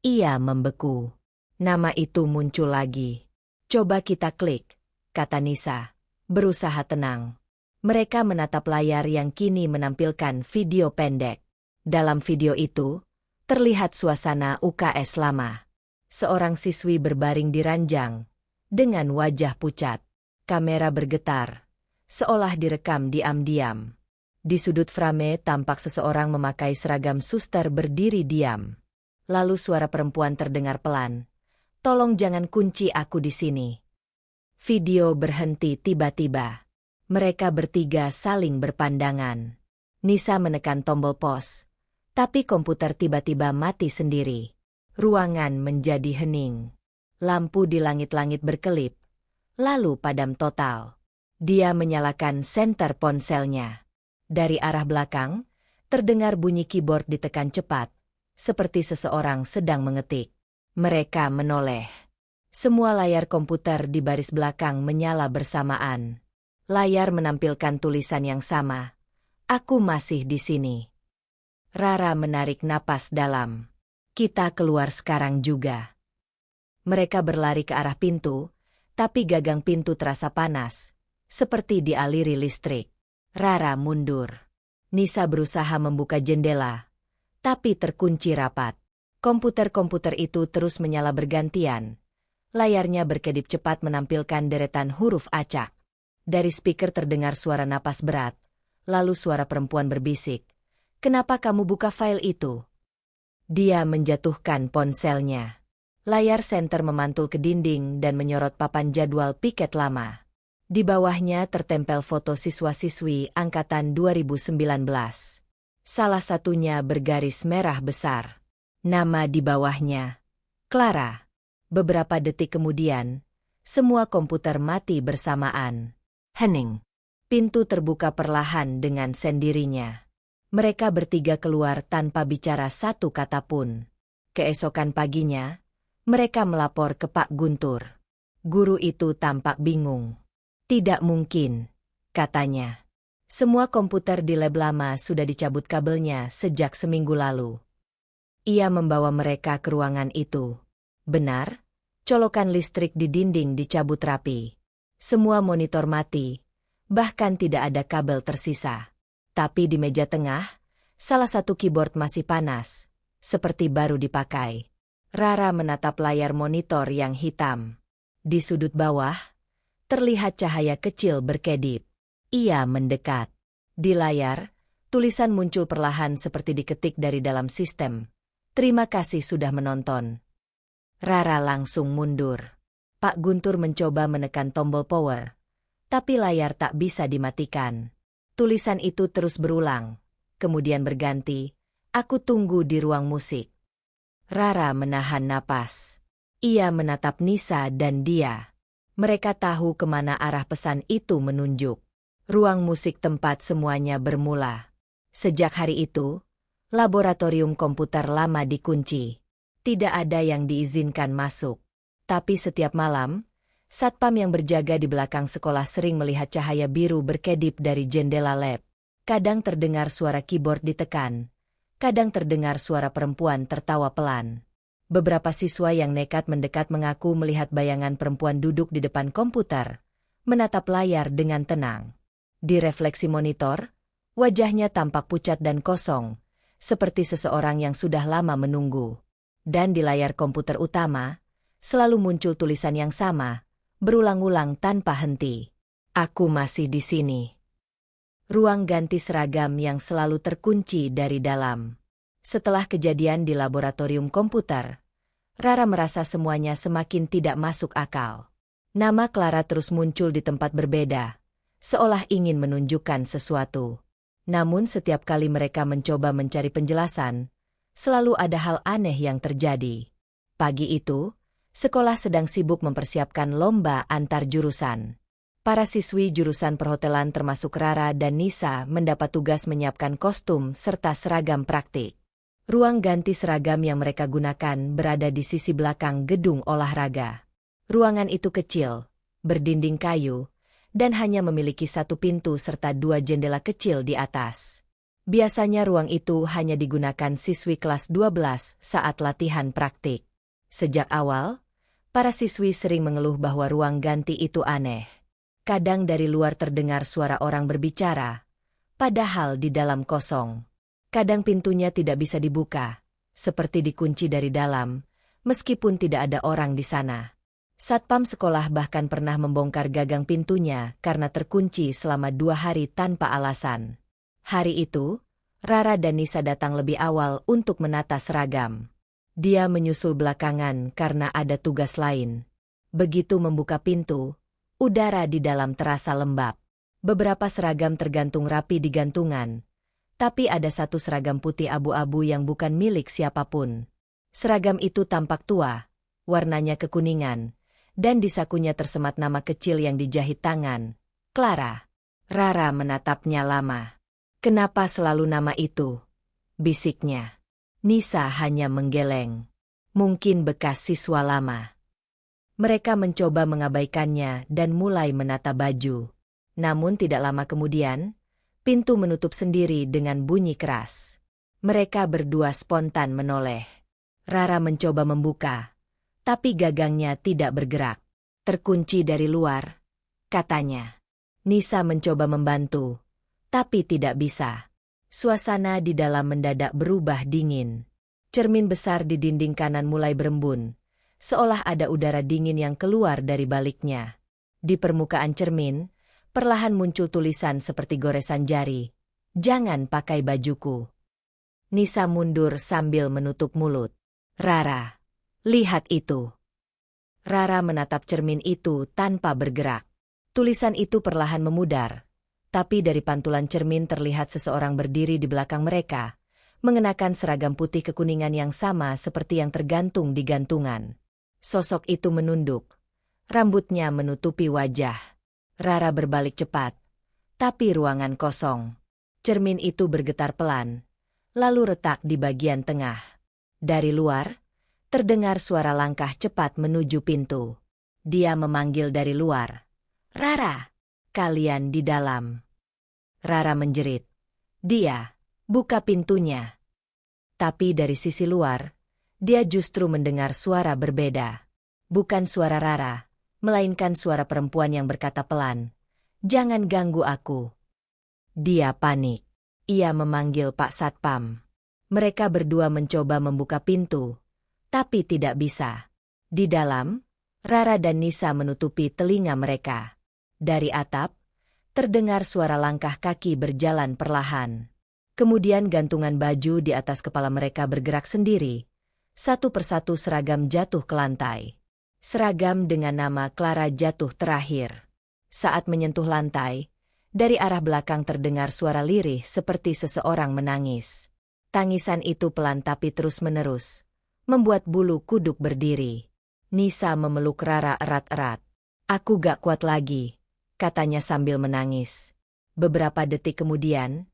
Ia membeku. Nama itu muncul lagi. "Coba kita klik," kata Nisa, berusaha tenang. Mereka menatap layar yang kini menampilkan video pendek. Dalam video itu, terlihat suasana UKS lama. Seorang siswi berbaring di ranjang, dengan wajah pucat. Kamera bergetar, seolah direkam diam-diam. Di sudut frame tampak seseorang memakai seragam suster berdiri diam. Lalu suara perempuan terdengar pelan. "Tolong jangan kunci aku di sini." Video berhenti tiba-tiba. Mereka bertiga saling berpandangan. Nisa menekan tombol pause, tapi komputer tiba-tiba mati sendiri. Ruangan menjadi hening. Lampu di langit-langit berkelip, lalu padam total. Dia menyalakan senter ponselnya. Dari arah belakang, terdengar bunyi keyboard ditekan cepat, seperti seseorang sedang mengetik. Mereka menoleh. Semua layar komputer di baris belakang menyala bersamaan. Layar menampilkan tulisan yang sama. Aku masih di sini. Rara menarik napas dalam. Kita keluar sekarang juga. Mereka berlari ke arah pintu, tapi gagang pintu terasa panas, seperti dialiri listrik. Rara mundur. Nisa berusaha membuka jendela, tapi terkunci rapat. Komputer-komputer itu terus menyala bergantian. Layarnya berkedip cepat menampilkan deretan huruf acak. Dari speaker terdengar suara napas berat, lalu suara perempuan berbisik. Kenapa kamu buka file itu? Dia menjatuhkan ponselnya. Layar senter memantul ke dinding dan menyorot papan jadwal piket lama. Di bawahnya tertempel foto siswa-siswi angkatan 2019. Salah satunya bergaris merah besar. Nama di bawahnya, Clara. Beberapa detik kemudian, semua komputer mati bersamaan. Hening. Pintu terbuka perlahan dengan sendirinya. Mereka bertiga keluar tanpa bicara satu kata pun. Keesokan paginya, mereka melapor ke Pak Guntur. Guru itu tampak bingung. Tidak mungkin, katanya. Semua komputer di lab lama sudah dicabut kabelnya sejak seminggu lalu. Ia membawa mereka ke ruangan itu. Benar, colokan listrik di dinding dicabut rapi. Semua monitor mati, bahkan tidak ada kabel tersisa. Tapi di meja tengah, salah satu keyboard masih panas, seperti baru dipakai. Rara menatap layar monitor yang hitam. Di sudut bawah, terlihat cahaya kecil berkedip. Ia mendekat. Di layar, tulisan muncul perlahan seperti diketik dari dalam sistem. Terima kasih sudah menonton. Rara langsung mundur. Pak Guntur mencoba menekan tombol power, tapi layar tak bisa dimatikan. Tulisan itu terus berulang, kemudian berganti, aku tunggu di ruang musik. Rara menahan napas. Ia menatap Nisa dan dia. Mereka tahu kemana arah pesan itu menunjuk. Ruang musik tempat semuanya bermula. Sejak hari itu, laboratorium komputer lama dikunci. Tidak ada yang diizinkan masuk. Tapi setiap malam, satpam yang berjaga di belakang sekolah sering melihat cahaya biru berkedip dari jendela lab. Kadang terdengar suara keyboard ditekan. Kadang terdengar suara perempuan tertawa pelan. Beberapa siswa yang nekat mendekat mengaku melihat bayangan perempuan duduk di depan komputer, menatap layar dengan tenang. Di refleksi monitor, wajahnya tampak pucat dan kosong, seperti seseorang yang sudah lama menunggu. Dan di layar komputer utama, selalu muncul tulisan yang sama, berulang-ulang tanpa henti. Aku masih di sini. Ruang ganti seragam yang selalu terkunci dari dalam. Setelah kejadian di laboratorium komputer, Rara merasa semuanya semakin tidak masuk akal. Nama Clara terus muncul di tempat berbeda, seolah ingin menunjukkan sesuatu. Namun setiap kali mereka mencoba mencari penjelasan, selalu ada hal aneh yang terjadi. Pagi itu, sekolah sedang sibuk mempersiapkan lomba antar jurusan. Para siswi jurusan perhotelan termasuk Rara dan Nisa mendapat tugas menyiapkan kostum serta seragam praktik. Ruang ganti seragam yang mereka gunakan berada di sisi belakang gedung olahraga. Ruangan itu kecil, berdinding kayu, dan hanya memiliki satu pintu serta dua jendela kecil di atas. Biasanya ruang itu hanya digunakan siswi kelas 12 saat latihan praktik. Sejak awal, para siswi sering mengeluh bahwa ruang ganti itu aneh. Kadang dari luar terdengar suara orang berbicara, padahal di dalam kosong. Kadang pintunya tidak bisa dibuka, seperti dikunci dari dalam, meskipun tidak ada orang di sana. Satpam sekolah bahkan pernah membongkar gagang pintunya karena terkunci selama 2 hari tanpa alasan. Hari itu, Rara dan Nisa datang lebih awal untuk menata seragam. Dia menyusul belakangan karena ada tugas lain. Begitu membuka pintu, udara di dalam terasa lembab. Beberapa seragam tergantung rapi di gantungan, tapi ada satu seragam putih abu-abu yang bukan milik siapapun. Seragam itu tampak tua, warnanya kekuningan, dan di sakunya tersemat nama kecil yang dijahit tangan, Clara. Rara menatapnya lama. Kenapa selalu nama itu? Bisiknya. Nisa hanya menggeleng. Mungkin bekas siswa lama. Mereka mencoba mengabaikannya dan mulai menata baju. Namun tidak lama kemudian, pintu menutup sendiri dengan bunyi keras. Mereka berdua spontan menoleh. Rara mencoba membuka, tapi gagangnya tidak bergerak. Terkunci dari luar, katanya. Nisa mencoba membantu, tapi tidak bisa. Suasana di dalam mendadak berubah dingin. Cermin besar di dinding kanan mulai berembun, seolah ada udara dingin yang keluar dari baliknya. Di permukaan cermin, perlahan muncul tulisan seperti goresan jari. Jangan pakai bajuku. Nisa mundur sambil menutup mulut. Rara, lihat itu. Rara menatap cermin itu tanpa bergerak. Tulisan itu perlahan memudar, tapi dari pantulan cermin terlihat seseorang berdiri di belakang mereka, mengenakan seragam putih kekuningan yang sama seperti yang tergantung di gantungan. Sosok itu menunduk. Rambutnya menutupi wajah. Rara berbalik cepat, tapi ruangan kosong. Cermin itu bergetar pelan, lalu retak di bagian tengah. Dari luar, terdengar suara langkah cepat menuju pintu. Dia memanggil dari luar. Rara, kalian di dalam. Rara menjerit. Dia, buka pintunya. Tapi dari sisi luar, dia justru mendengar suara berbeda. Bukan suara Rara, melainkan suara perempuan yang berkata pelan, "Jangan ganggu aku." Dia panik. Ia memanggil Pak Satpam. Mereka berdua mencoba membuka pintu, tapi tidak bisa. Di dalam, Rara dan Nisa menutupi telinga mereka. Dari atap, terdengar suara langkah kaki berjalan perlahan. Kemudian gantungan baju di atas kepala mereka bergerak sendiri. Satu persatu seragam jatuh ke lantai. Seragam dengan nama Clara jatuh terakhir. Saat menyentuh lantai, dari arah belakang terdengar suara lirih seperti seseorang menangis. Tangisan itu pelan tapi terus-menerus, membuat bulu kuduk berdiri. Nisa memeluk Rara erat-erat. "Aku gak kuat lagi," katanya sambil menangis. Beberapa detik kemudian,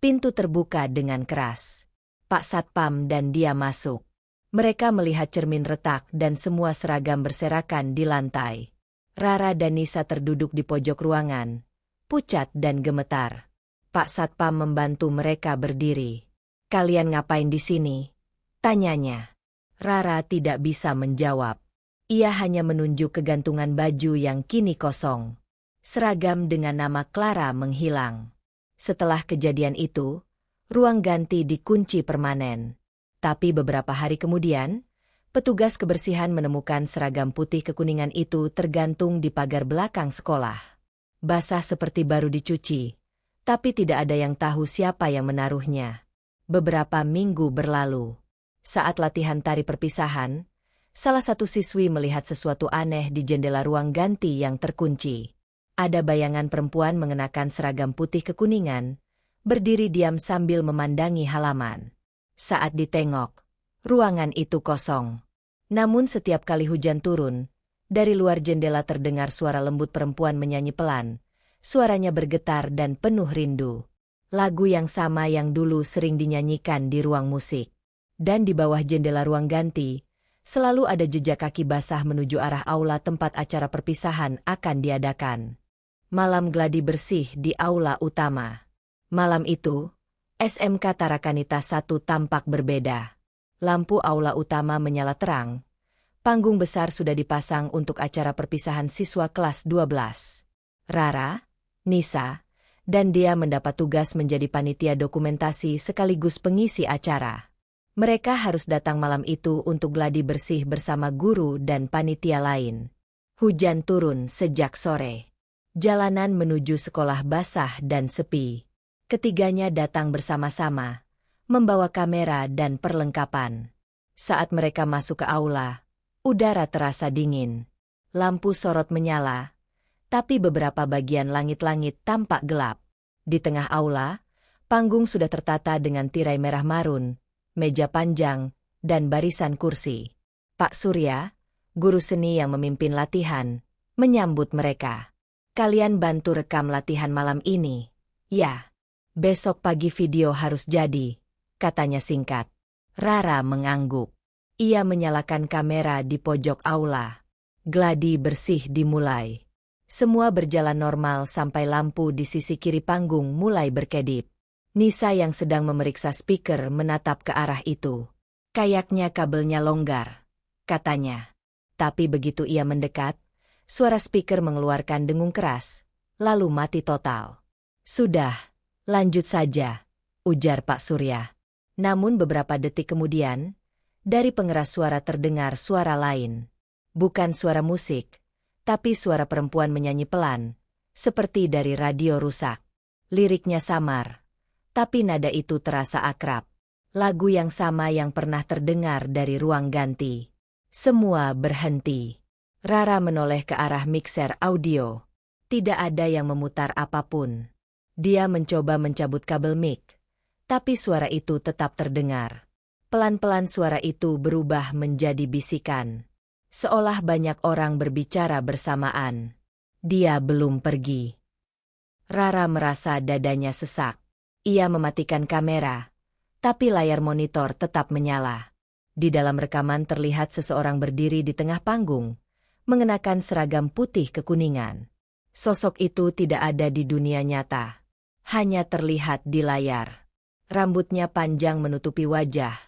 pintu terbuka dengan keras. Pak Satpam dan dia masuk. Mereka melihat cermin retak dan semua seragam berserakan di lantai. Rara dan Nisa terduduk di pojok ruangan, pucat dan gemetar. Pak Satpam membantu mereka berdiri. "Kalian ngapain di sini?" tanyanya. Rara tidak bisa menjawab. Ia hanya menunjuk ke gantungan baju yang kini kosong. Seragam dengan nama Clara menghilang. Setelah kejadian itu, ruang ganti dikunci permanen. Tapi beberapa hari kemudian, petugas kebersihan menemukan seragam putih kekuningan itu tergantung di pagar belakang sekolah. Basah seperti baru dicuci, tapi tidak ada yang tahu siapa yang menaruhnya. Beberapa minggu berlalu. Saat latihan tari perpisahan, salah satu siswi melihat sesuatu aneh di jendela ruang ganti yang terkunci. Ada bayangan perempuan mengenakan seragam putih kekuningan, berdiri diam sambil memandangi halaman. Saat ditengok, ruangan itu kosong. Namun setiap kali hujan turun, dari luar jendela terdengar suara lembut perempuan menyanyi pelan. Suaranya bergetar dan penuh rindu. Lagu yang sama yang dulu sering dinyanyikan di ruang musik. Dan di bawah jendela ruang ganti, selalu ada jejak kaki basah menuju arah aula tempat acara perpisahan akan diadakan. Malam gladi bersih di aula utama. Malam itu, SMK Tarakanita 1 tampak berbeda. Lampu aula utama menyala terang. Panggung besar sudah dipasang untuk acara perpisahan siswa kelas 12. Rara, Nisa, dan dia mendapat tugas menjadi panitia dokumentasi sekaligus pengisi acara. Mereka harus datang malam itu untuk gladi bersih bersama guru dan panitia lain. Hujan turun sejak sore. Jalanan menuju sekolah basah dan sepi. Ketiganya datang bersama-sama, membawa kamera dan perlengkapan. Saat mereka masuk ke aula, udara terasa dingin. Lampu sorot menyala, tapi beberapa bagian langit-langit tampak gelap. Di tengah aula, panggung sudah tertata dengan tirai merah marun, meja panjang, dan barisan kursi. Pak Surya, guru seni yang memimpin latihan, menyambut mereka. "Kalian bantu rekam latihan malam ini." "Ya, besok pagi video harus jadi," katanya singkat. Rara mengangguk. Ia menyalakan kamera di pojok aula. Gladi bersih dimulai. Semua berjalan normal sampai lampu di sisi kiri panggung mulai berkedip. Nisa yang sedang memeriksa speaker menatap ke arah itu. Kayaknya kabelnya longgar, katanya. Tapi begitu ia mendekat, suara speaker mengeluarkan dengung keras, lalu mati total. Sudah, lanjut saja, ujar Pak Surya. Namun beberapa detik kemudian, dari pengeras suara terdengar suara lain. Bukan suara musik, tapi suara perempuan menyanyi pelan, seperti dari radio rusak. Liriknya samar, tapi nada itu terasa akrab. Lagu yang sama yang pernah terdengar dari ruang ganti. Semua berhenti. Rara menoleh ke arah mixer audio. Tidak ada yang memutar apapun. Dia mencoba mencabut kabel mic, tapi suara itu tetap terdengar. Pelan-pelan suara itu berubah menjadi bisikan. Seolah banyak orang berbicara bersamaan. Dia belum pergi. Rara merasa dadanya sesak. Ia mematikan kamera, tapi layar monitor tetap menyala. Di dalam rekaman terlihat seseorang berdiri di tengah panggung, mengenakan seragam putih kekuningan. Sosok itu tidak ada di dunia nyata. Hanya terlihat di layar. Rambutnya panjang menutupi wajah.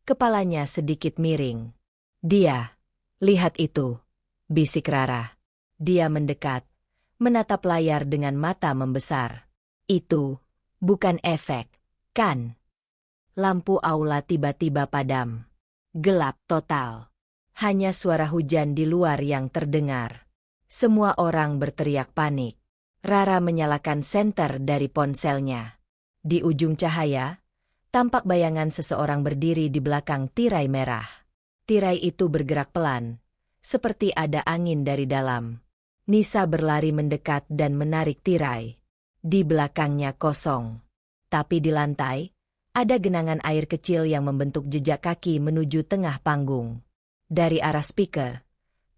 Kepalanya sedikit miring. Dia, lihat itu, bisik Rara. Dia mendekat, menatap layar dengan mata membesar. Itu, bukan efek, kan? Lampu aula tiba-tiba padam. Gelap total. Hanya suara hujan di luar yang terdengar. Semua orang berteriak panik. Rara menyalakan senter dari ponselnya. Di ujung cahaya, tampak bayangan seseorang berdiri di belakang tirai merah. Tirai itu bergerak pelan, seperti ada angin dari dalam. Nisa berlari mendekat dan menarik tirai. Di belakangnya kosong. Tapi di lantai, ada genangan air kecil yang membentuk jejak kaki menuju tengah panggung. Dari arah speaker,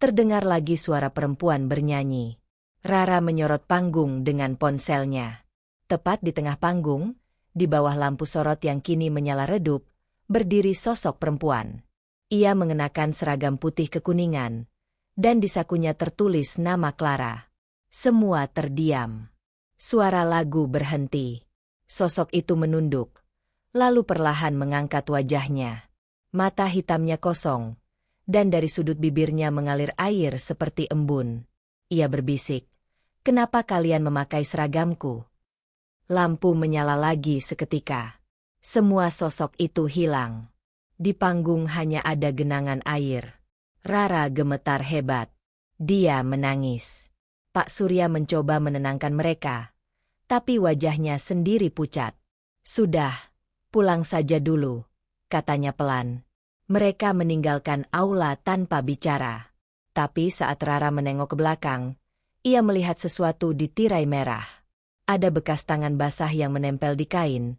terdengar lagi suara perempuan bernyanyi. Rara menyorot panggung dengan ponselnya. Tepat di tengah panggung, di bawah lampu sorot yang kini menyala redup, berdiri sosok perempuan. Ia mengenakan seragam putih kekuningan, dan di sakunya tertulis nama Clara. Semua terdiam. Suara lagu berhenti. Sosok itu menunduk, lalu perlahan mengangkat wajahnya. Mata hitamnya kosong, dan dari sudut bibirnya mengalir air seperti embun. Ia berbisik, "Kenapa kalian memakai seragamku?" Lampu menyala lagi seketika. Semua sosok itu hilang. Di panggung hanya ada genangan air. Rara gemetar hebat. Dia menangis. Pak Surya mencoba menenangkan mereka, tapi wajahnya sendiri pucat. "Sudah, pulang saja dulu," katanya pelan. Mereka meninggalkan aula tanpa bicara. Tapi saat Rara menengok ke belakang, ia melihat sesuatu di tirai merah. Ada bekas tangan basah yang menempel di kain,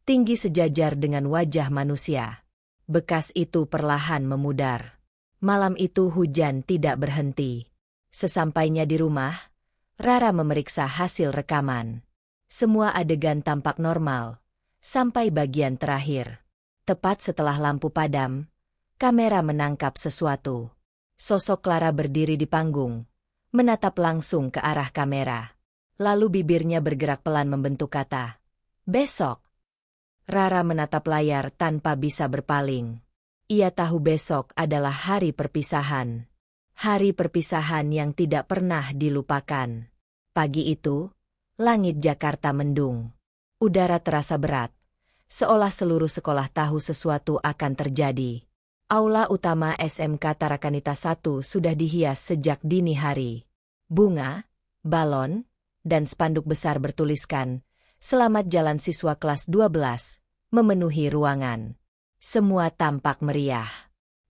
tinggi sejajar dengan wajah manusia. Bekas itu perlahan memudar. Malam itu hujan tidak berhenti. Sesampainya di rumah, Rara memeriksa hasil rekaman. Semua adegan tampak normal, sampai bagian terakhir. Tepat setelah lampu padam, kamera menangkap sesuatu. Sosok Clara berdiri di panggung, menatap langsung ke arah kamera. Lalu bibirnya bergerak pelan membentuk kata, "Besok." Rara menatap layar tanpa bisa berpaling. Ia tahu besok adalah hari perpisahan. Hari perpisahan yang tidak pernah dilupakan. Pagi itu, langit Jakarta mendung. Udara terasa berat, seolah seluruh sekolah tahu sesuatu akan terjadi. Aula utama SMK Tarakanita 1 sudah dihias sejak dini hari. Bunga, balon, dan spanduk besar bertuliskan, "Selamat Jalan Siswa Kelas 12, memenuhi ruangan." Semua tampak meriah.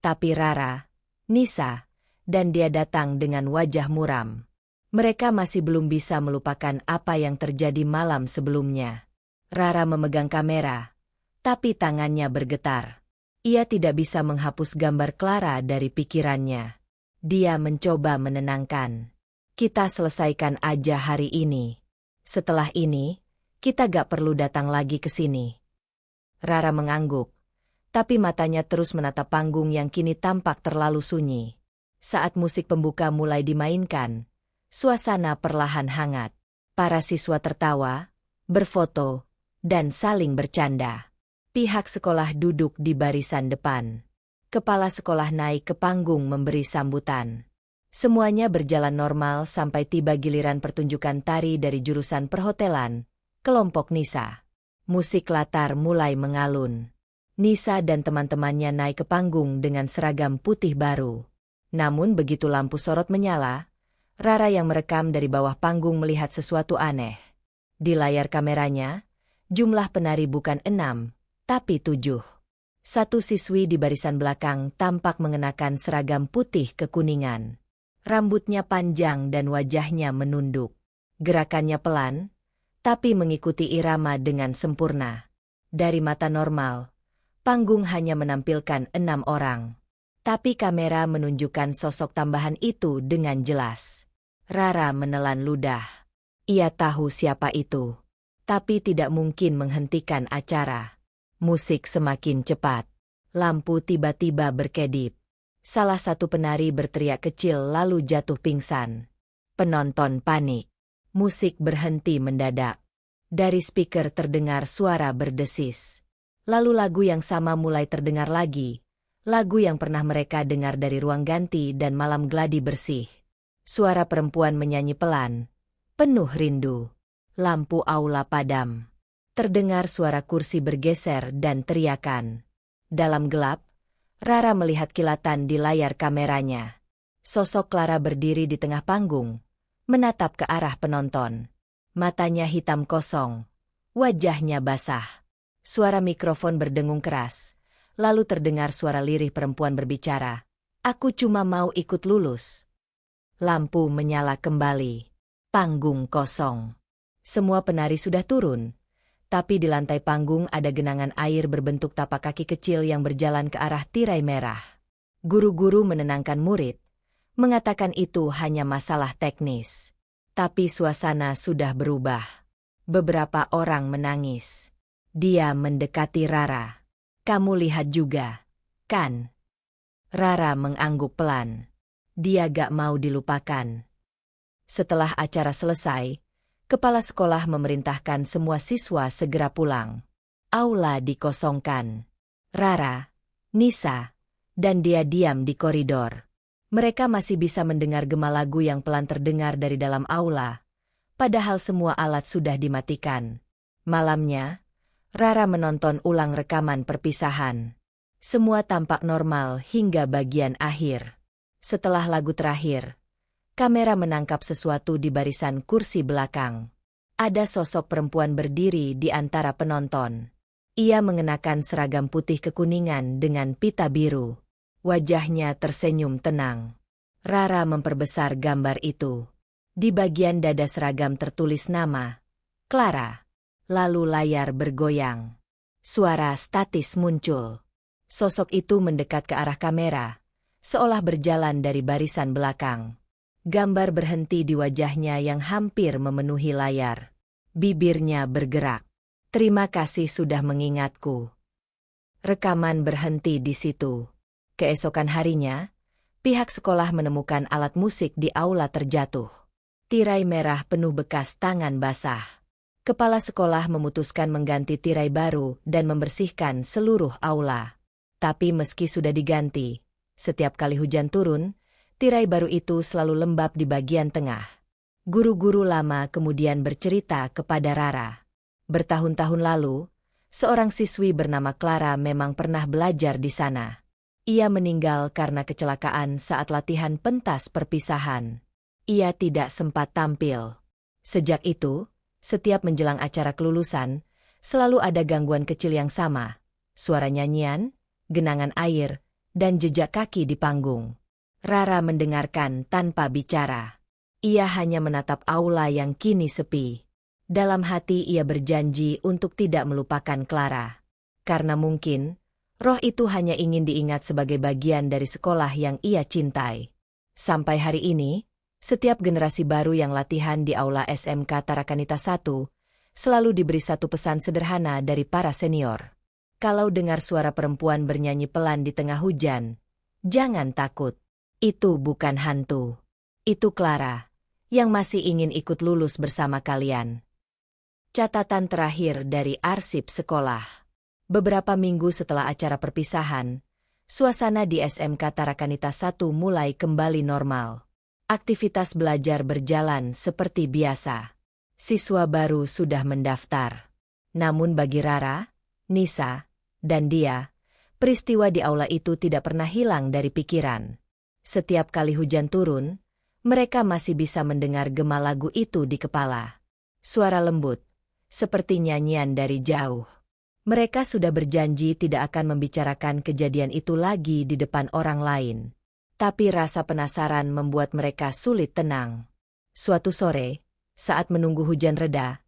Tapi Rara, Nisa, dan dia datang dengan wajah muram. Mereka masih belum bisa melupakan apa yang terjadi malam sebelumnya. Rara memegang kamera, tapi tangannya bergetar. Ia tidak bisa menghapus gambar Clara dari pikirannya. Dia mencoba menenangkan. "Kita selesaikan aja hari ini. Setelah ini, kita gak perlu datang lagi ke sini." Rara mengangguk, Tapi matanya terus menatap panggung yang kini tampak terlalu sunyi. Saat musik pembuka mulai dimainkan, suasana perlahan hangat. Para siswa tertawa, berfoto, dan saling bercanda. Pihak sekolah duduk di barisan depan. Kepala sekolah naik ke panggung memberi sambutan. Semuanya berjalan normal sampai tiba giliran pertunjukan tari dari jurusan perhotelan, kelompok Nisa. Musik latar mulai mengalun. Nisa dan teman-temannya naik ke panggung dengan seragam putih baru. Namun begitu lampu sorot menyala, Rara yang merekam dari bawah panggung melihat sesuatu aneh. Di layar kameranya, jumlah penari bukan 6, tapi 7. Satu siswi di barisan belakang tampak mengenakan seragam putih kekuningan. Rambutnya panjang dan wajahnya menunduk. Gerakannya pelan, tapi mengikuti irama dengan sempurna. Dari mata normal, panggung hanya menampilkan 6 orang. Tapi kamera menunjukkan sosok tambahan itu dengan jelas. Rara menelan ludah. Ia tahu siapa itu. Tapi tidak mungkin menghentikan acara. Musik semakin cepat. Lampu tiba-tiba berkedip. Salah satu penari berteriak kecil lalu jatuh pingsan. Penonton panik. Musik berhenti mendadak. Dari speaker terdengar suara berdesis. Lalu lagu yang sama mulai terdengar lagi. Lagu yang pernah mereka dengar dari Ruang Ganti dan Malam Gladi Bersih. Suara perempuan menyanyi pelan, penuh rindu. Lampu aula padam. Terdengar suara kursi bergeser dan teriakan. Dalam gelap, Rara melihat kilatan di layar kameranya. Sosok Clara berdiri di tengah panggung, menatap ke arah penonton. Matanya hitam kosong, wajahnya basah. Suara mikrofon berdengung keras. Lalu terdengar suara lirih perempuan berbicara. Aku cuma mau ikut lulus. Lampu menyala kembali. Panggung kosong. Semua penari sudah turun. Tapi di lantai panggung ada genangan air berbentuk tapak kaki kecil yang berjalan ke arah tirai merah. Guru-guru menenangkan murid. Mengatakan itu hanya masalah teknis. Tapi suasana sudah berubah. Beberapa orang menangis. Dia mendekati Rara. Kamu lihat juga, kan? Rara mengangguk pelan. Dia gak mau dilupakan. Setelah acara selesai, kepala sekolah memerintahkan semua siswa segera pulang. Aula dikosongkan. Rara, Nisa, dan dia diam di koridor. Mereka masih bisa mendengar gema lagu yang pelan terdengar dari dalam aula, padahal semua alat sudah dimatikan. Malamnya, Rara menonton ulang rekaman perpisahan. Semua tampak normal hingga bagian akhir. Setelah lagu terakhir, kamera menangkap sesuatu di barisan kursi belakang. Ada sosok perempuan berdiri di antara penonton. Ia mengenakan seragam putih kekuningan dengan pita biru. Wajahnya tersenyum tenang. Rara memperbesar gambar itu. Di bagian dada seragam tertulis nama, Clara. Lalu layar bergoyang. Suara statis muncul. Sosok itu mendekat ke arah kamera, seolah berjalan dari barisan belakang. Gambar berhenti di wajahnya yang hampir memenuhi layar. Bibirnya bergerak. Terima kasih sudah mengingatku. Rekaman berhenti di situ. Keesokan harinya, pihak sekolah menemukan alat musik di aula terjatuh. Tirai merah penuh bekas tangan basah. Kepala sekolah memutuskan mengganti tirai baru dan membersihkan seluruh aula. Tapi meski sudah diganti, setiap kali hujan turun, tirai baru itu selalu lembab di bagian tengah. Guru-guru lama kemudian bercerita kepada Rara. Bertahun-tahun lalu, seorang siswi bernama Clara memang pernah belajar di sana. Ia meninggal karena kecelakaan saat latihan pentas perpisahan. Ia tidak sempat tampil. Sejak itu, setiap menjelang acara kelulusan, selalu ada gangguan kecil yang sama. Suara nyanyian, genangan air, dan jejak kaki di panggung. Rara mendengarkan tanpa bicara. Ia hanya menatap aula yang kini sepi. Dalam hati ia berjanji untuk tidak melupakan Clara. Karena mungkin, roh itu hanya ingin diingat sebagai bagian dari sekolah yang ia cintai. Sampai hari ini, setiap generasi baru yang latihan di aula SMK Tarakanita I, selalu diberi satu pesan sederhana dari para senior. Kalau dengar suara perempuan bernyanyi pelan di tengah hujan, jangan takut. Itu bukan hantu. Itu Clara, yang masih ingin ikut lulus bersama kalian. Catatan terakhir dari arsip sekolah. Beberapa minggu setelah acara perpisahan, suasana di SMK Tarakanita 1 mulai kembali normal. Aktivitas belajar berjalan seperti biasa. Siswa baru sudah mendaftar. Namun bagi Rara, Nisa, dan dia, peristiwa di aula itu tidak pernah hilang dari pikiran. Setiap kali hujan turun, mereka masih bisa mendengar gema lagu itu di kepala. Suara lembut, seperti nyanyian dari jauh. Mereka sudah berjanji tidak akan membicarakan kejadian itu lagi di depan orang lain. Tapi rasa penasaran membuat mereka sulit tenang. Suatu sore, saat menunggu hujan reda,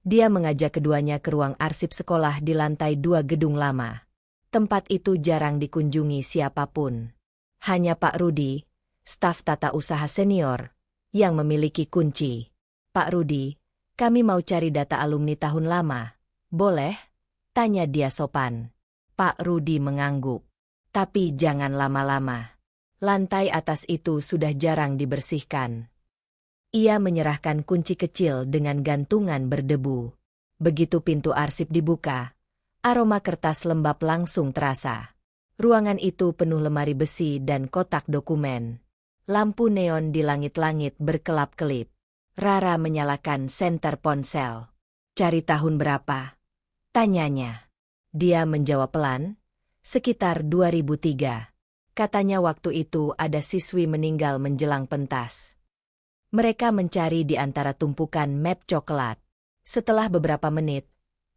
dia mengajak keduanya ke ruang arsip sekolah di lantai 2 gedung lama. Tempat itu jarang dikunjungi siapapun. Hanya Pak Rudi, staf tata usaha senior, yang memiliki kunci. Pak Rudi, kami mau cari data alumni tahun lama. Boleh? Tanya dia sopan. Pak Rudi mengangguk. Tapi jangan lama-lama. Lantai atas itu sudah jarang dibersihkan. Ia menyerahkan kunci kecil dengan gantungan berdebu. Begitu pintu arsip dibuka, aroma kertas lembab langsung terasa. Ruangan itu penuh lemari besi dan kotak dokumen. Lampu neon di langit-langit berkelap-kelip. Rara menyalakan senter ponsel. Cari tahun berapa? Tanyanya. Dia menjawab pelan, sekitar 2003. Katanya waktu itu ada siswi meninggal menjelang pentas. Mereka mencari di antara tumpukan map coklat. Setelah beberapa menit,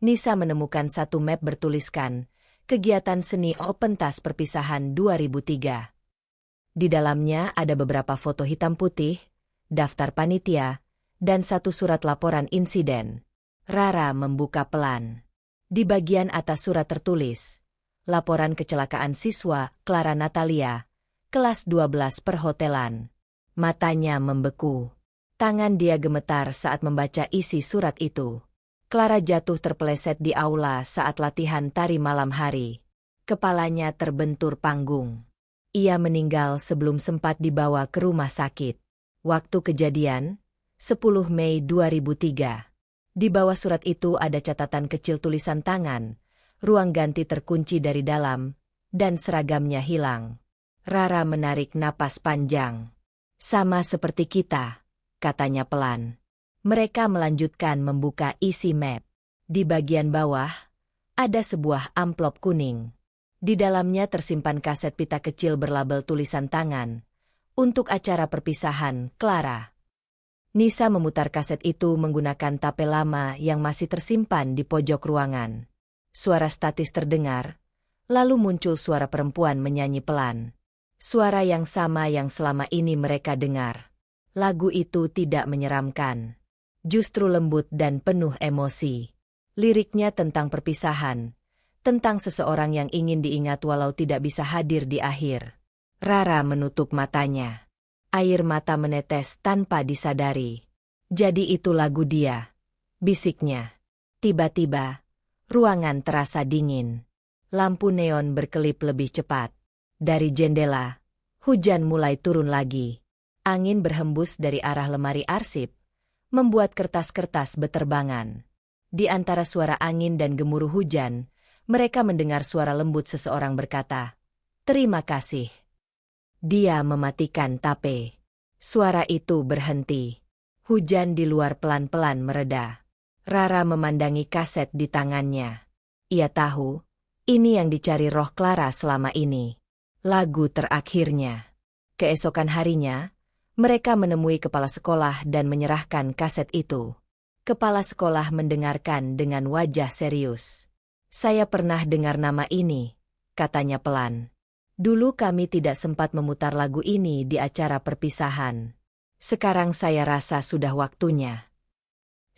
Nisa menemukan satu map bertuliskan, Kegiatan Seni Pentas Perpisahan 2003. Di dalamnya ada beberapa foto hitam putih, daftar panitia, dan satu surat laporan insiden. Rara membuka pelan. Di bagian atas surat tertulis, laporan kecelakaan siswa Clara Natalia, kelas 12 perhotelan. Matanya membeku. Tangan dia gemetar saat membaca isi surat itu. Clara jatuh terpeleset di aula saat latihan tari malam hari. Kepalanya terbentur panggung. Ia meninggal sebelum sempat dibawa ke rumah sakit. Waktu kejadian, 10 Mei 2003. Di bawah surat itu ada catatan kecil tulisan tangan, ruang ganti terkunci dari dalam, dan seragamnya hilang. Rara menarik napas panjang. Sama seperti kita, katanya pelan. Mereka melanjutkan membuka isi map. Di bagian bawah, ada sebuah amplop kuning. Di dalamnya tersimpan kaset pita kecil berlabel tulisan tangan. Untuk acara perpisahan, Clara. Nisa memutar kaset itu menggunakan tape lama yang masih tersimpan di pojok ruangan. Suara statis terdengar, lalu muncul suara perempuan menyanyi pelan. Suara yang sama yang selama ini mereka dengar. Lagu itu tidak menyeramkan. Justru lembut dan penuh emosi. Liriknya tentang perpisahan, tentang seseorang yang ingin diingat walau tidak bisa hadir di akhir. Rara menutup matanya. Air mata menetes tanpa disadari. Jadi itu lagu dia, bisiknya. Tiba-tiba, ruangan terasa dingin. Lampu neon berkelip lebih cepat. Dari jendela, hujan mulai turun lagi. Angin berhembus dari arah lemari arsip, membuat kertas-kertas beterbangan. Di antara suara angin dan gemuruh hujan, mereka mendengar suara lembut seseorang berkata, "Terima kasih." Dia mematikan tape. Suara itu berhenti. Hujan di luar pelan-pelan mereda. Rara memandangi kaset di tangannya. Ia tahu, ini yang dicari roh Clara selama ini. Lagu terakhirnya. Keesokan harinya, mereka menemui kepala sekolah dan menyerahkan kaset itu. Kepala sekolah mendengarkan dengan wajah serius. "Saya pernah dengar nama ini," katanya pelan. "Dulu kami tidak sempat memutar lagu ini di acara perpisahan. Sekarang saya rasa sudah waktunya."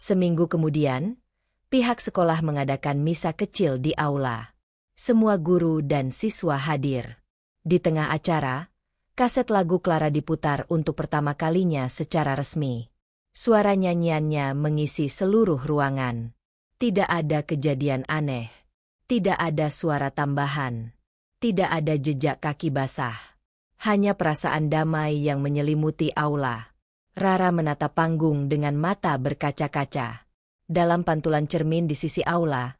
Seminggu kemudian, pihak sekolah mengadakan misa kecil di aula. Semua guru dan siswa hadir. Di tengah acara, kaset lagu Clara diputar untuk pertama kalinya secara resmi. Suara nyanyiannya mengisi seluruh ruangan. Tidak ada kejadian aneh. Tidak ada suara tambahan. Tidak ada jejak kaki basah. Hanya perasaan damai yang menyelimuti aula. Rara menatap panggung dengan mata berkaca-kaca. Dalam pantulan cermin di sisi aula,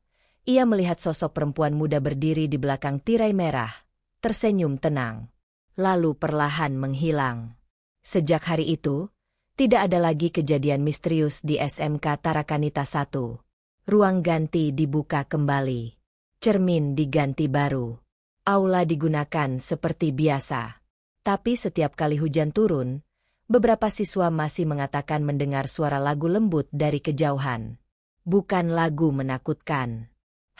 ia melihat sosok perempuan muda berdiri di belakang tirai merah, tersenyum tenang. Lalu perlahan menghilang. Sejak hari itu, tidak ada lagi kejadian misterius di SMK Tarakanita 1. Ruang ganti dibuka kembali. Cermin diganti baru. Aula digunakan seperti biasa. Tapi setiap kali hujan turun, beberapa siswa masih mengatakan mendengar suara lagu lembut dari kejauhan. Bukan lagu menakutkan.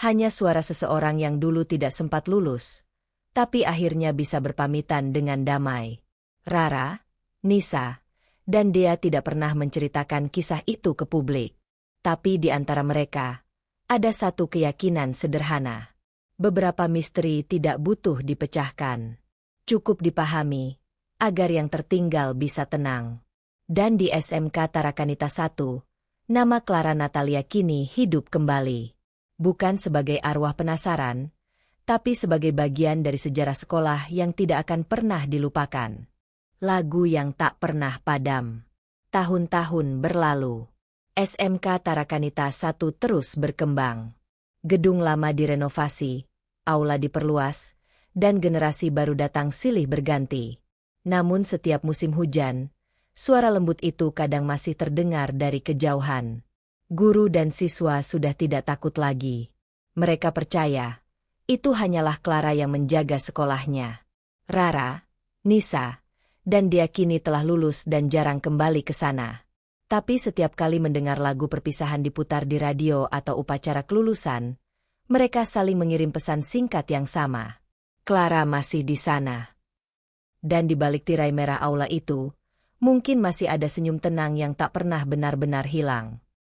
Hanya suara seseorang yang dulu tidak sempat lulus, tapi akhirnya bisa berpamitan dengan damai. Rara, Nisa, dan Dea tidak pernah menceritakan kisah itu ke publik. Tapi di antara mereka, ada satu keyakinan sederhana. Beberapa misteri tidak butuh dipecahkan. Cukup dipahami, agar yang tertinggal bisa tenang. Dan di SMK Tarakanita 1, nama Clara Natalia kini hidup kembali. Bukan sebagai arwah penasaran, tapi sebagai bagian dari sejarah sekolah yang tidak akan pernah dilupakan. Lagu yang tak pernah padam. Tahun-tahun berlalu. SMK Tarakanita 1 terus berkembang. Gedung lama direnovasi, aula diperluas, dan generasi baru datang silih berganti. Namun setiap musim hujan, suara lembut itu kadang masih terdengar dari kejauhan. Guru dan siswa sudah tidak takut lagi. Mereka percaya, itu hanyalah Clara yang menjaga sekolahnya. Rara, Nisa, dan dia kini telah lulus dan jarang kembali ke sana. Tapi setiap kali mendengar lagu perpisahan diputar di radio atau upacara kelulusan, mereka saling mengirim pesan singkat yang sama. Clara masih di sana. Dan di balik tirai merah aula itu, mungkin masih ada senyum tenang yang tak pernah benar-benar hilang.